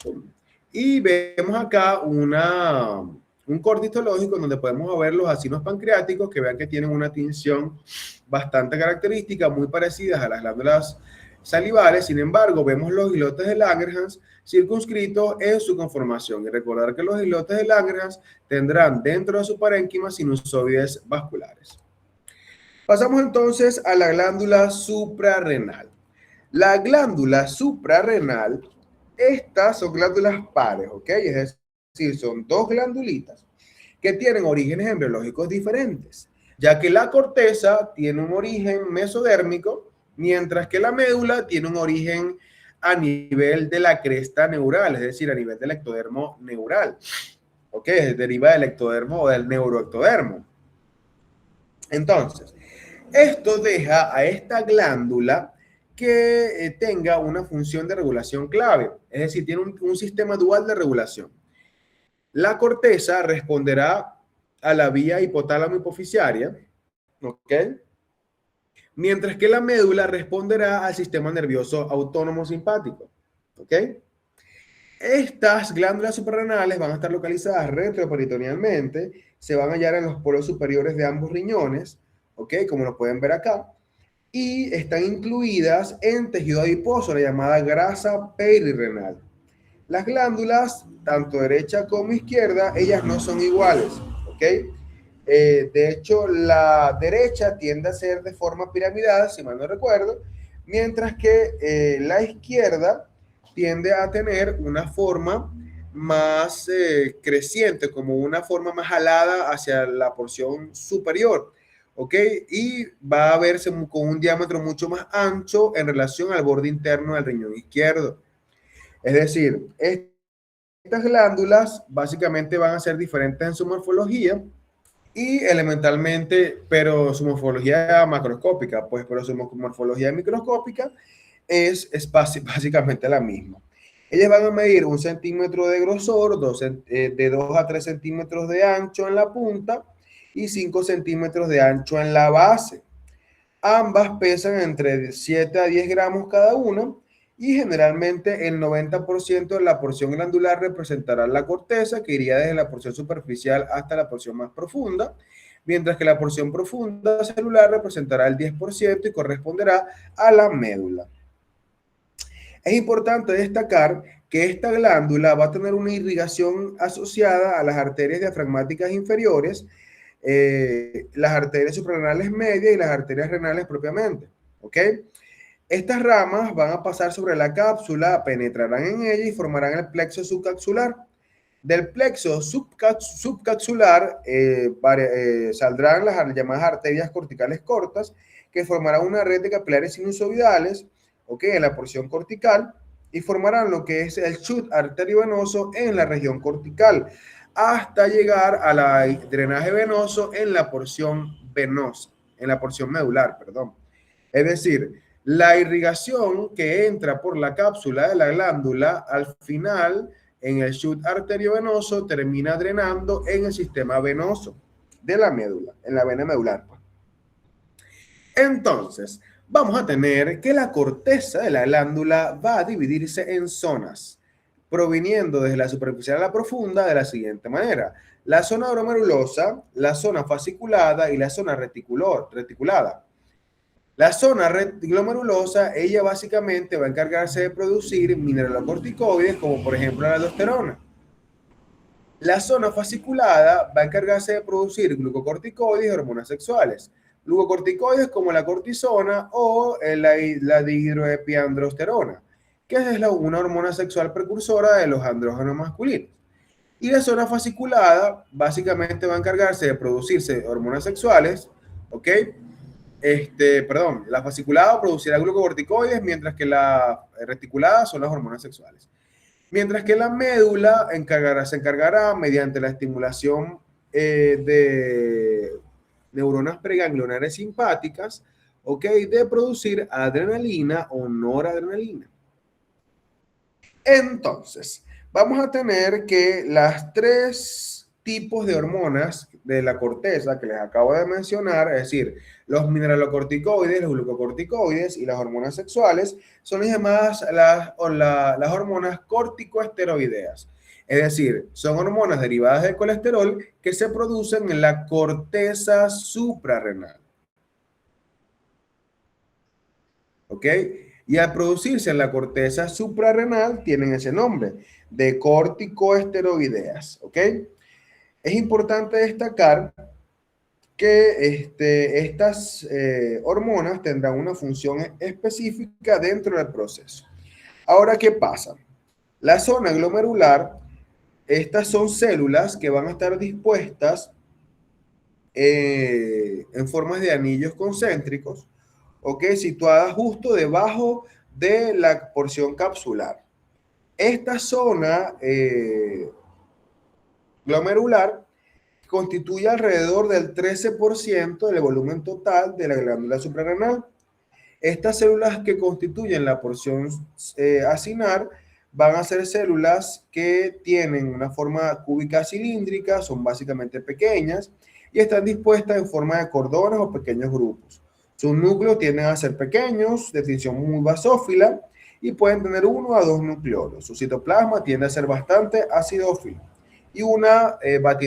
Y vemos acá un corte histológico donde podemos ver los acinos pancreáticos, que vean que tienen una tinción bastante característica, muy parecidas a las glándulas salivales. Sin embargo, vemos los islotes de Langerhans circunscritos en su conformación. Y recordar que los islotes de Langerhans tendrán dentro de su parénquima sinusoides vasculares. Pasamos entonces a la glándula suprarrenal. La glándula suprarrenal, estas son glándulas pares, ¿ok? Es decir, son dos glandulitas que tienen orígenes embriológicos diferentes, ya que la corteza tiene un origen mesodérmico, mientras que la médula tiene un origen a nivel de la cresta neural, es decir, a nivel del ectodermo neural, ¿ok? Deriva del ectodermo o del neuroectodermo. Entonces, esto deja a esta glándula que tenga una función de regulación clave, es decir, tiene un sistema dual de regulación. La corteza responderá a la vía hipotálamo hipoficiaria, ¿ok? Mientras que la médula responderá al sistema nervioso autónomo simpático, ¿ok? Estas glándulas suprarrenales van a estar localizadas retroperitonealmente, se van a hallar en los polos superiores de ambos riñones, ¿ok? Como lo pueden ver acá, y están incluidas en tejido adiposo, la llamada grasa perirrenal. Las glándulas, tanto derecha como izquierda, ellas no son iguales, ¿ok? De hecho, la derecha tiende a ser de forma piramidal, si mal no recuerdo, mientras que la izquierda tiende a tener una forma más creciente, como una forma más alada hacia la porción superior, ¿ok? Y va a verse con un diámetro mucho más ancho en relación al borde interno del riñón izquierdo. Es decir, estas glándulas básicamente van a ser diferentes en su morfología y elementalmente, pero su morfología macroscópica, pues, pero su morfología microscópica es básicamente la misma. Ellas van a medir 1 centímetro de grosor, de 2 a 3 centímetros de ancho en la punta y 5 centímetros de ancho en la base. Ambas pesan entre 7 a 10 gramos cada una y generalmente el 90% de la porción glandular representará la corteza, que iría desde la porción superficial hasta la porción más profunda, mientras que la porción profunda celular representará el 10% y corresponderá a la médula. Es importante destacar que esta glándula va a tener una irrigación asociada a las arterias diafragmáticas inferiores, las arterias suprarrenales medias y las arterias renales propiamente, ¿ok? Estas ramas van a pasar sobre la cápsula, penetrarán en ella y formarán el plexo subcapsular. Del plexo subcapsular saldrán las llamadas arterias corticales cortas, que formarán una red de capilares sinusoidales, ¿ok? En la porción cortical, y formarán lo que es el chute arteriovenoso en la región cortical, hasta llegar al drenaje venoso en la porción venosa, en la porción medular, perdón. Es decir, la irrigación que entra por la cápsula de la glándula, al final, en el chute arteriovenoso, termina drenando en el sistema venoso de la médula, en la vena medular. Entonces, vamos a tener que la corteza de la glándula va a dividirse en zonas, proviniendo desde la superficial a la profunda de la siguiente manera: la zona glomerulosa, la zona fasciculada y la zona reticulada. La zona glomerulosa, ella básicamente va a encargarse de producir mineralocorticoides, como por ejemplo la aldosterona. La zona fasciculada va a encargarse de producir glucocorticoides y hormonas sexuales. Glucocorticoides como la cortisona o la dihidroepiandrosterona, que es una hormona sexual precursora de los andrógenos masculinos. Y la zona fasciculada básicamente va a encargarse de producirse hormonas sexuales, ¿ok? La fasciculada producirá glucocorticoides, mientras que la reticulada son las hormonas sexuales. Mientras que la médula se encargará mediante la estimulación de neuronas preganglionares simpáticas, ¿ok? De producir adrenalina o noradrenalina. Entonces, vamos a tener que las tres tipos de hormonas de la corteza que les acabo de mencionar, es decir, los mineralocorticoides, los glucocorticoides y las hormonas sexuales, son las llamadas las hormonas corticosteroideas. Es decir, son hormonas derivadas del colesterol que se producen en la corteza suprarrenal. ¿Ok? Y al producirse en la corteza suprarrenal tienen ese nombre de corticosteroideas. ¿Ok? Es importante destacar que estas hormonas tendrán una función específica dentro del proceso. Ahora, ¿qué pasa? La zona glomerular, estas son células que van a estar dispuestas en formas de anillos concéntricos, ¿ok? Situadas justo debajo de la porción capsular. Esta zona glomerular constituye alrededor del 13% del volumen total de la glándula suprarrenal. Estas células que constituyen la porción acinar van a ser células que tienen una forma cúbica cilíndrica, son básicamente pequeñas y están dispuestas en forma de cordones o pequeños grupos. Sus núcleos tienden a ser pequeños, de tinción muy basófila, y pueden tener 1 a 2 nucleolos. Su citoplasma tiende a ser bastante acidófilo y una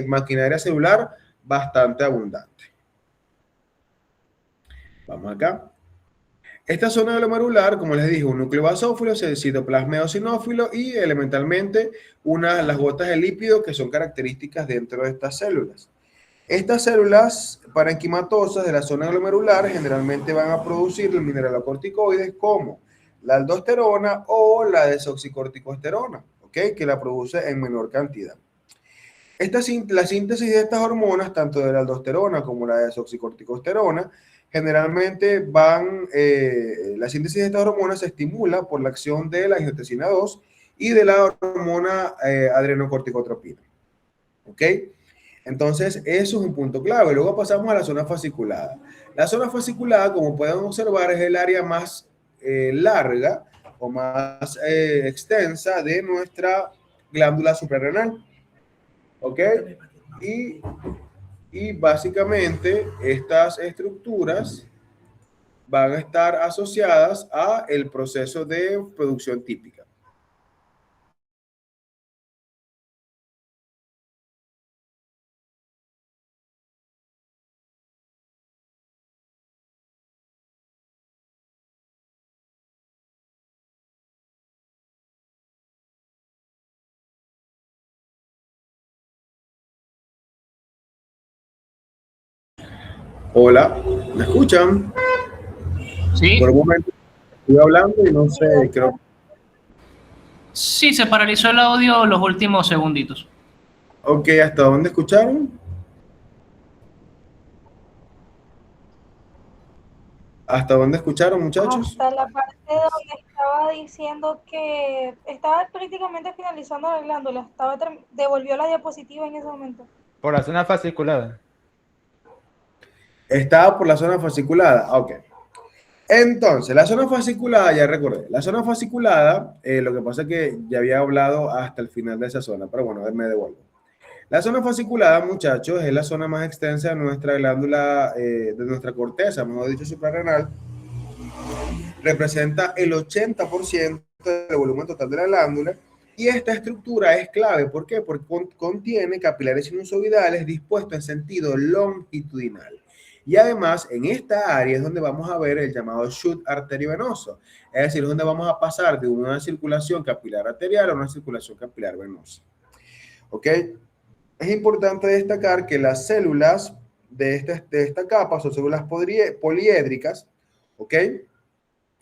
maquinaria celular bastante abundante. Vamos acá. Esta zona glomerular, como les dije, un núcleo basófilo, citoplasma eosinófilo y elementalmente las gotas de lípido que son características dentro de estas células. Estas células parenquimatosas de la zona glomerular generalmente van a producir los mineralocorticoides como la aldosterona o o la desoxicorticosterona, ¿ok? Que la produce en menor cantidad. La síntesis de estas hormonas, tanto de la aldosterona como la desoxicorticosterona, generalmente la síntesis de estas hormonas se estimula por la acción de la angiotensina 2 y de la hormona adrenocorticotropina. ¿Ok? Entonces, eso es un punto clave. Luego pasamos a la zona fasciculada. La zona fasciculada, como pueden observar, es el área más larga o más extensa de nuestra glándula suprarrenal. ¿Ok? Y básicamente estas estructuras van a estar asociadas a el proceso de producción típica. Hola, ¿me escuchan? Por un Sí, momento estoy hablando y no Sí, sé, creo. doctor. sí, se paralizó el audio los últimos segunditos. Ok, ¿hasta dónde escucharon? ¿Hasta dónde escucharon, muchachos? Hasta la parte donde estaba diciendo que estaba prácticamente finalizando la glándula, devolvió la diapositiva en ese momento. Por la zona fasciculada. Estaba por la zona fasciculada. Ok. Entonces, la zona fasciculada, ya recordé. La zona fasciculada, lo que pasa es que ya había hablado hasta el final de esa zona, pero bueno, me devuelvo. La zona fasciculada, muchachos, es la zona más extensa de nuestra glándula, de nuestra corteza, mejor dicho, suprarrenal. Representa el 80% del volumen total de la glándula. Y esta estructura es clave. ¿Por qué? Porque contiene capilares sinusoidales dispuestos en sentido longitudinal. Y además, en esta área es donde vamos a ver el llamado shoot arteriovenoso. Es decir, es donde vamos a pasar de una circulación capilar arterial a una circulación capilar venosa. ¿Ok? Es importante destacar que las células de esta capa son células poliédricas. ¿Ok?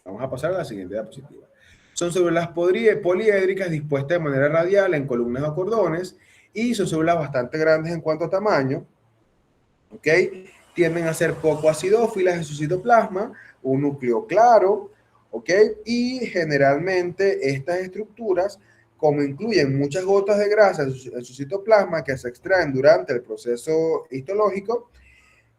Vamos a pasar a la siguiente diapositiva. Son células poliédricas dispuestas de manera radial en columnas o cordones y son células bastante grandes en cuanto a tamaño. ¿Ok? Tienden a ser poco acidófilas en su citoplasma, un núcleo claro. ¿Ok? Y generalmente estas estructuras, como incluyen muchas gotas de grasa en su citoplasma que se extraen durante el proceso histológico,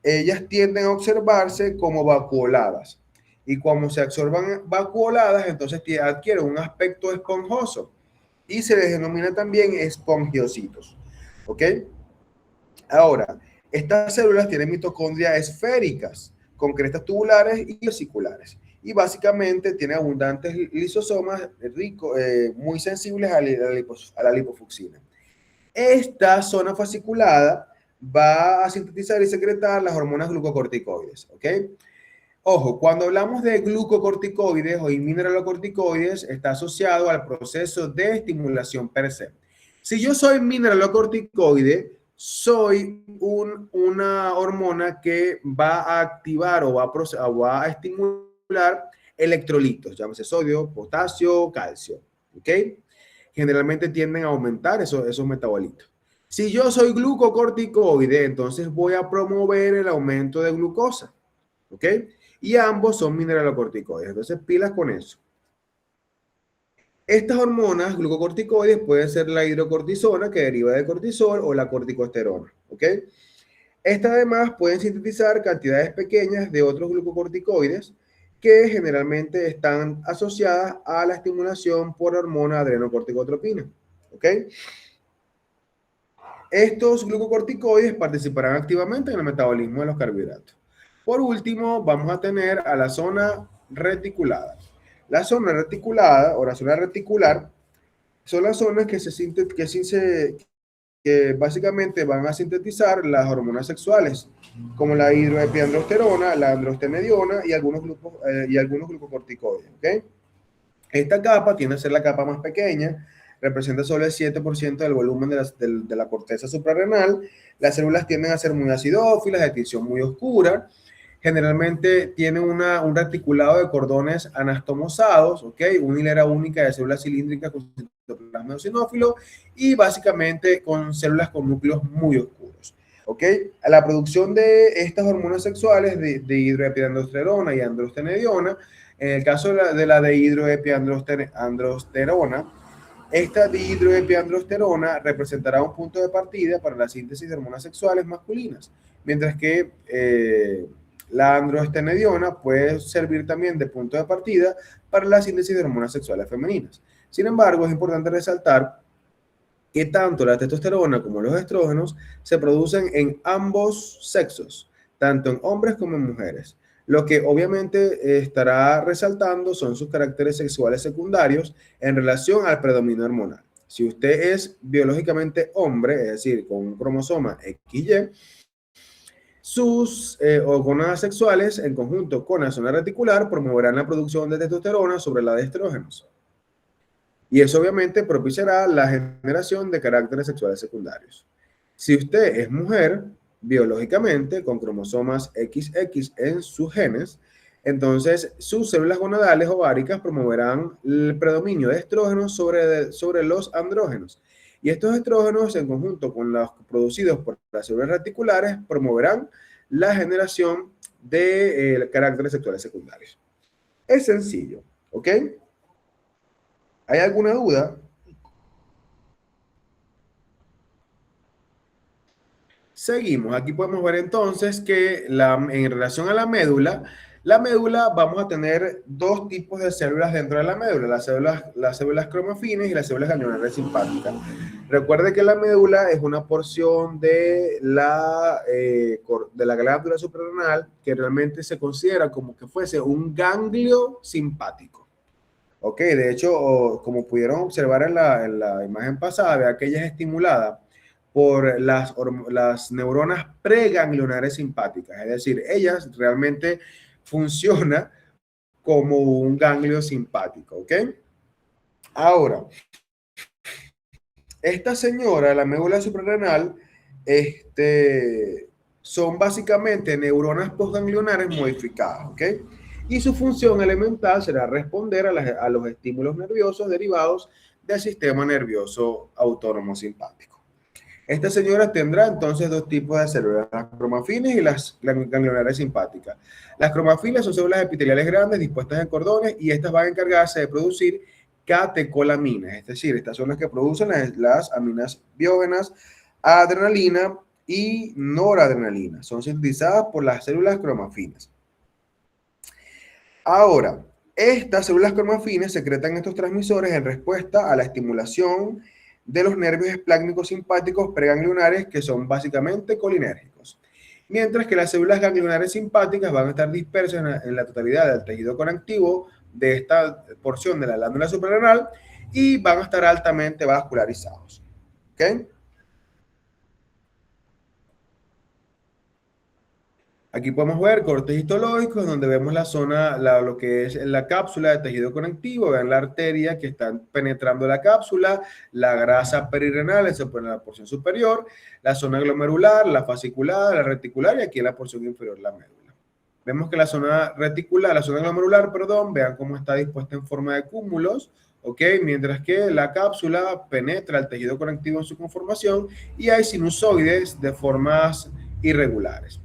ellas tienden a observarse como vacuoladas. Y como se absorban vacuoladas, entonces adquieren un aspecto esponjoso y se les denomina también espongiocitos. ¿Ok? Ahora, estas células tienen mitocondrias esféricas con crestas tubulares y vesiculares. Y básicamente tienen abundantes lisosomas muy sensibles a la lipofucina. Esta zona fasciculada va a sintetizar y secretar las hormonas glucocorticoides, ¿ok? Ojo, cuando hablamos de glucocorticoides o mineralocorticoides, está asociado al proceso de estimulación per se. Si yo soy mineralocorticoide, soy una hormona que va a activar o va a estimular electrolitos, llámese sodio, potasio, calcio, ¿ok? Generalmente tienden a aumentar esos metabolitos. Si yo soy glucocorticoide, entonces voy a promover el aumento de glucosa, ¿ok? Y ambos son mineralocorticoides, entonces pilas con eso. Estas hormonas glucocorticoides pueden ser la hidrocortisona, que deriva de cortisol, o la corticosterona, ¿ok? Estas además pueden sintetizar cantidades pequeñas de otros glucocorticoides que generalmente están asociadas a la estimulación por hormona adrenocorticotropina, ¿ok? Estos glucocorticoides participarán activamente en el metabolismo de los carbohidratos. Por último, vamos a tener a la zona reticulada. La zona reticulada o la zona reticular son las zonas que básicamente van a sintetizar las hormonas sexuales, como la hidroepiandrosterona, la androstenediona y algunos glucocorticoides. ¿Okay? Esta capa tiende a ser la capa más pequeña, representa solo el 7% del volumen de la corteza suprarrenal. Las células tienden a ser muy acidófilas, de tinción muy oscura, Generalmente tiene un reticulado de cordones anastomosados, ¿ok? Una hilera única de células cilíndricas con citoplasma eosinófilo y básicamente con células con núcleos muy oscuros, ¿ok? A la producción de estas hormonas sexuales de dihidroepiandrosterona y androstenediona, en el caso de la dihidroepiandrosterona, esta dihidroepiandrosterona representará un punto de partida para la síntesis de hormonas sexuales masculinas, mientras que la androstenediona puede servir también de punto de partida para la síntesis de hormonas sexuales femeninas. Sin embargo, es importante resaltar que tanto la testosterona como los estrógenos se producen en ambos sexos, tanto en hombres como en mujeres. Lo que obviamente estará resaltando son sus caracteres sexuales secundarios en relación al predominio hormonal. Si usted es biológicamente hombre, es decir, con un cromosoma XY, sus gónadas sexuales, en conjunto con la zona reticular, promoverán la producción de testosterona sobre la de estrógenos. Y eso obviamente propiciará la generación de caracteres sexuales secundarios. Si usted es mujer, biológicamente, con cromosomas XX en sus genes, entonces sus células gonadales ováricas promoverán el predominio de estrógenos sobre los andrógenos. Y estos estrógenos, en conjunto con los producidos por las células reticulares, promoverán la generación de caracteres sexuales secundarios. Es sencillo, ¿ok? ¿Hay alguna duda? Seguimos. Aquí podemos ver entonces que en relación a la médula vamos a tener dos tipos de células dentro de la médula, las células cromafines y las células ganglionares simpáticas. Recuerde que la médula es una porción de la glándula suprarrenal que realmente se considera como que fuese un ganglio simpático. Ok, de hecho, como pudieron observar en la imagen pasada, vea que ella es estimulada por las neuronas preganglionares simpáticas, es decir, ellas realmente funcionan como un ganglio simpático, ¿ok? Ahora, esta señora, la médula suprarrenal, son básicamente neuronas postganglionares modificadas, ¿ok? Y su función elemental será responder a los estímulos nerviosos derivados del sistema nervioso autónomo simpático. Esta señora tendrá entonces dos tipos de células, las cromafines y las ganglionares simpáticas. Las cromafines son células epiteliales grandes dispuestas en cordones y estas van a encargarse de producir catecolaminas, es decir, estas son las que producen las aminas biógenas, adrenalina y noradrenalina. Son sintetizadas por las células cromafines. Ahora, estas células cromafines secretan estos transmisores en respuesta a la estimulación de los nervios esplácnicos simpáticos preganglionares, que son básicamente colinérgicos. Mientras que las células ganglionares simpáticas van a estar dispersas en la totalidad del tejido conectivo de esta porción de la glándula suprarrenal y van a estar altamente vascularizados. ¿Ok? Aquí podemos ver cortes histológicos donde vemos la zona, lo que es la cápsula de tejido conectivo, vean la arteria que está penetrando la cápsula, la grasa perirenal, eso en la porción superior, la zona glomerular, la fasciculada, la reticular y aquí en la porción inferior la médula. Vemos que la zona reticular, la zona glomerular, perdón, vean cómo está dispuesta en forma de cúmulos, ¿ok? Mientras que la cápsula penetra el tejido conectivo en su conformación y hay sinusoides de formas irregulares.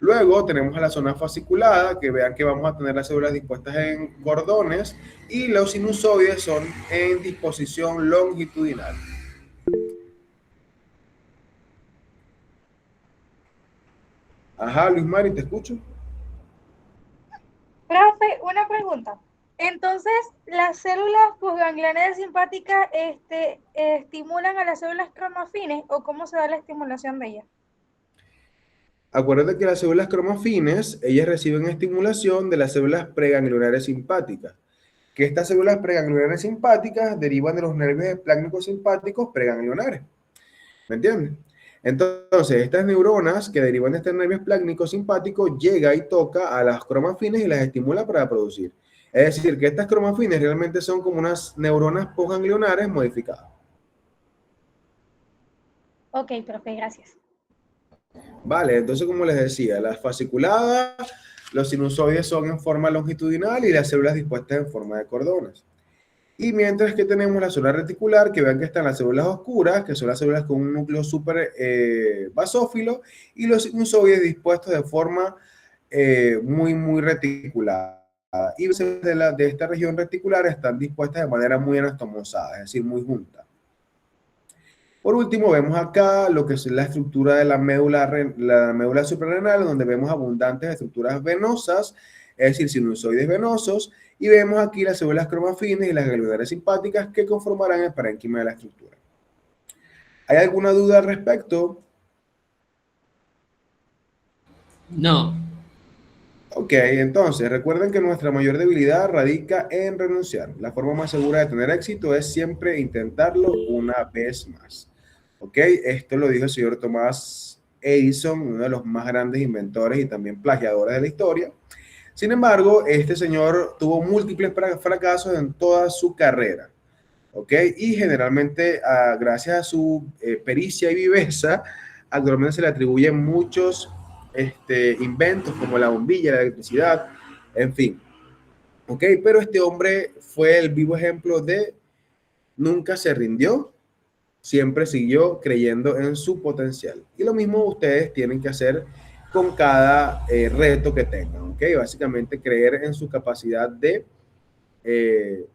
Luego tenemos a la zona fasciculada, que vean que vamos a tener las células dispuestas en cordones y los sinusoides son en disposición longitudinal. Ajá, Luis Mari, te escucho. Profe, una pregunta. Entonces, las células postganglionares simpáticas estimulan a las células cromafines, ¿o cómo se da la estimulación de ellas? Acuérdate que las células cromafines, ellas reciben estimulación de las células preganglionares simpáticas, que estas células preganglionares simpáticas derivan de los nervios esplácnicos simpáticos preganglionares. ¿Me entiendes? Entonces, estas neuronas que derivan de este nervio esplácnico simpático llega y toca a las cromafines y las estimula para producir. Es decir, que estas cromafines realmente son como unas neuronas postganglionares modificadas. Ok, profe, gracias. Vale, entonces como les decía, las fasciculadas Los sinusoides son en forma longitudinal y las células dispuestas en forma de cordones. Y mientras que tenemos la célula reticular, que vean que están las células oscuras, que son las células con un núcleo súper basófilo, y los sinusoides dispuestos de forma muy reticulada. Y las células de esta región reticular están dispuestas de manera muy anastomosada, es decir, muy juntas. Por último, vemos acá lo que es la estructura de la médula suprarrenal, donde vemos abundantes estructuras venosas, es decir, sinusoides venosos, y vemos aquí las células cromafines y las ganglionares simpáticas que conformarán el parénquima de la estructura. ¿Hay alguna duda al respecto? No. Ok, entonces recuerden que nuestra mayor debilidad radica en renunciar. La forma más segura de tener éxito es siempre intentarlo una vez más. Ok, esto lo dijo el señor Thomas Edison, uno de los más grandes inventores y también plagiadores de la historia. Sin embargo, este señor tuvo múltiples fracasos en toda su carrera. Ok, y generalmente gracias a su pericia y viveza, actualmente se le atribuyen muchos inventos como la bombilla, la electricidad, en fin. Ok, pero este hombre fue el vivo ejemplo de nunca se rindió, siempre siguió creyendo en su potencial. Y lo mismo ustedes tienen que hacer con cada reto que tengan, ¿ok? Básicamente creer en su capacidad de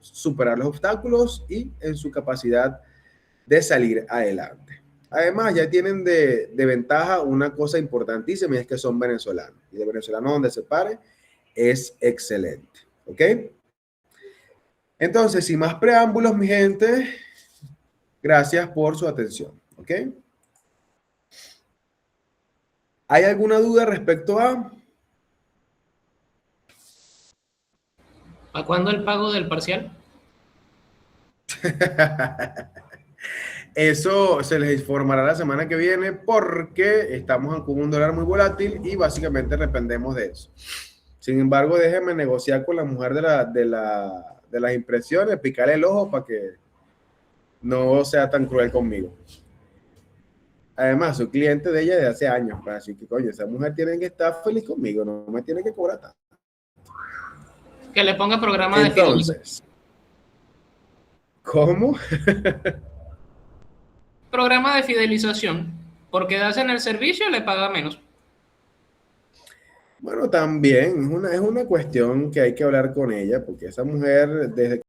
superar los obstáculos y en su capacidad de salir adelante. Además, ya tienen de ventaja una cosa importantísima y es que son venezolanos. Y de venezolano donde se pare es excelente, ¿ok? Entonces, sin más preámbulos, mi gente, gracias por su atención, ¿ok? ¿Hay alguna duda respecto a? ¿A cuándo el pago del parcial? Eso se les informará la semana que viene porque estamos con un dólar muy volátil y básicamente dependemos de eso. Sin embargo, déjenme negociar con la mujer de las impresiones, picarle el ojo para que no sea tan cruel conmigo. Además, soy cliente de ella desde hace años, pues, así que, coño, esa mujer tiene que estar feliz conmigo, no me tiene que cobrar tanto. Que le ponga programa de fidelización. Entonces, ¿cómo? Programa de fidelización. Por quedarse en el servicio le paga menos. Bueno, también es una cuestión que hay que hablar con ella, porque esa mujer, desde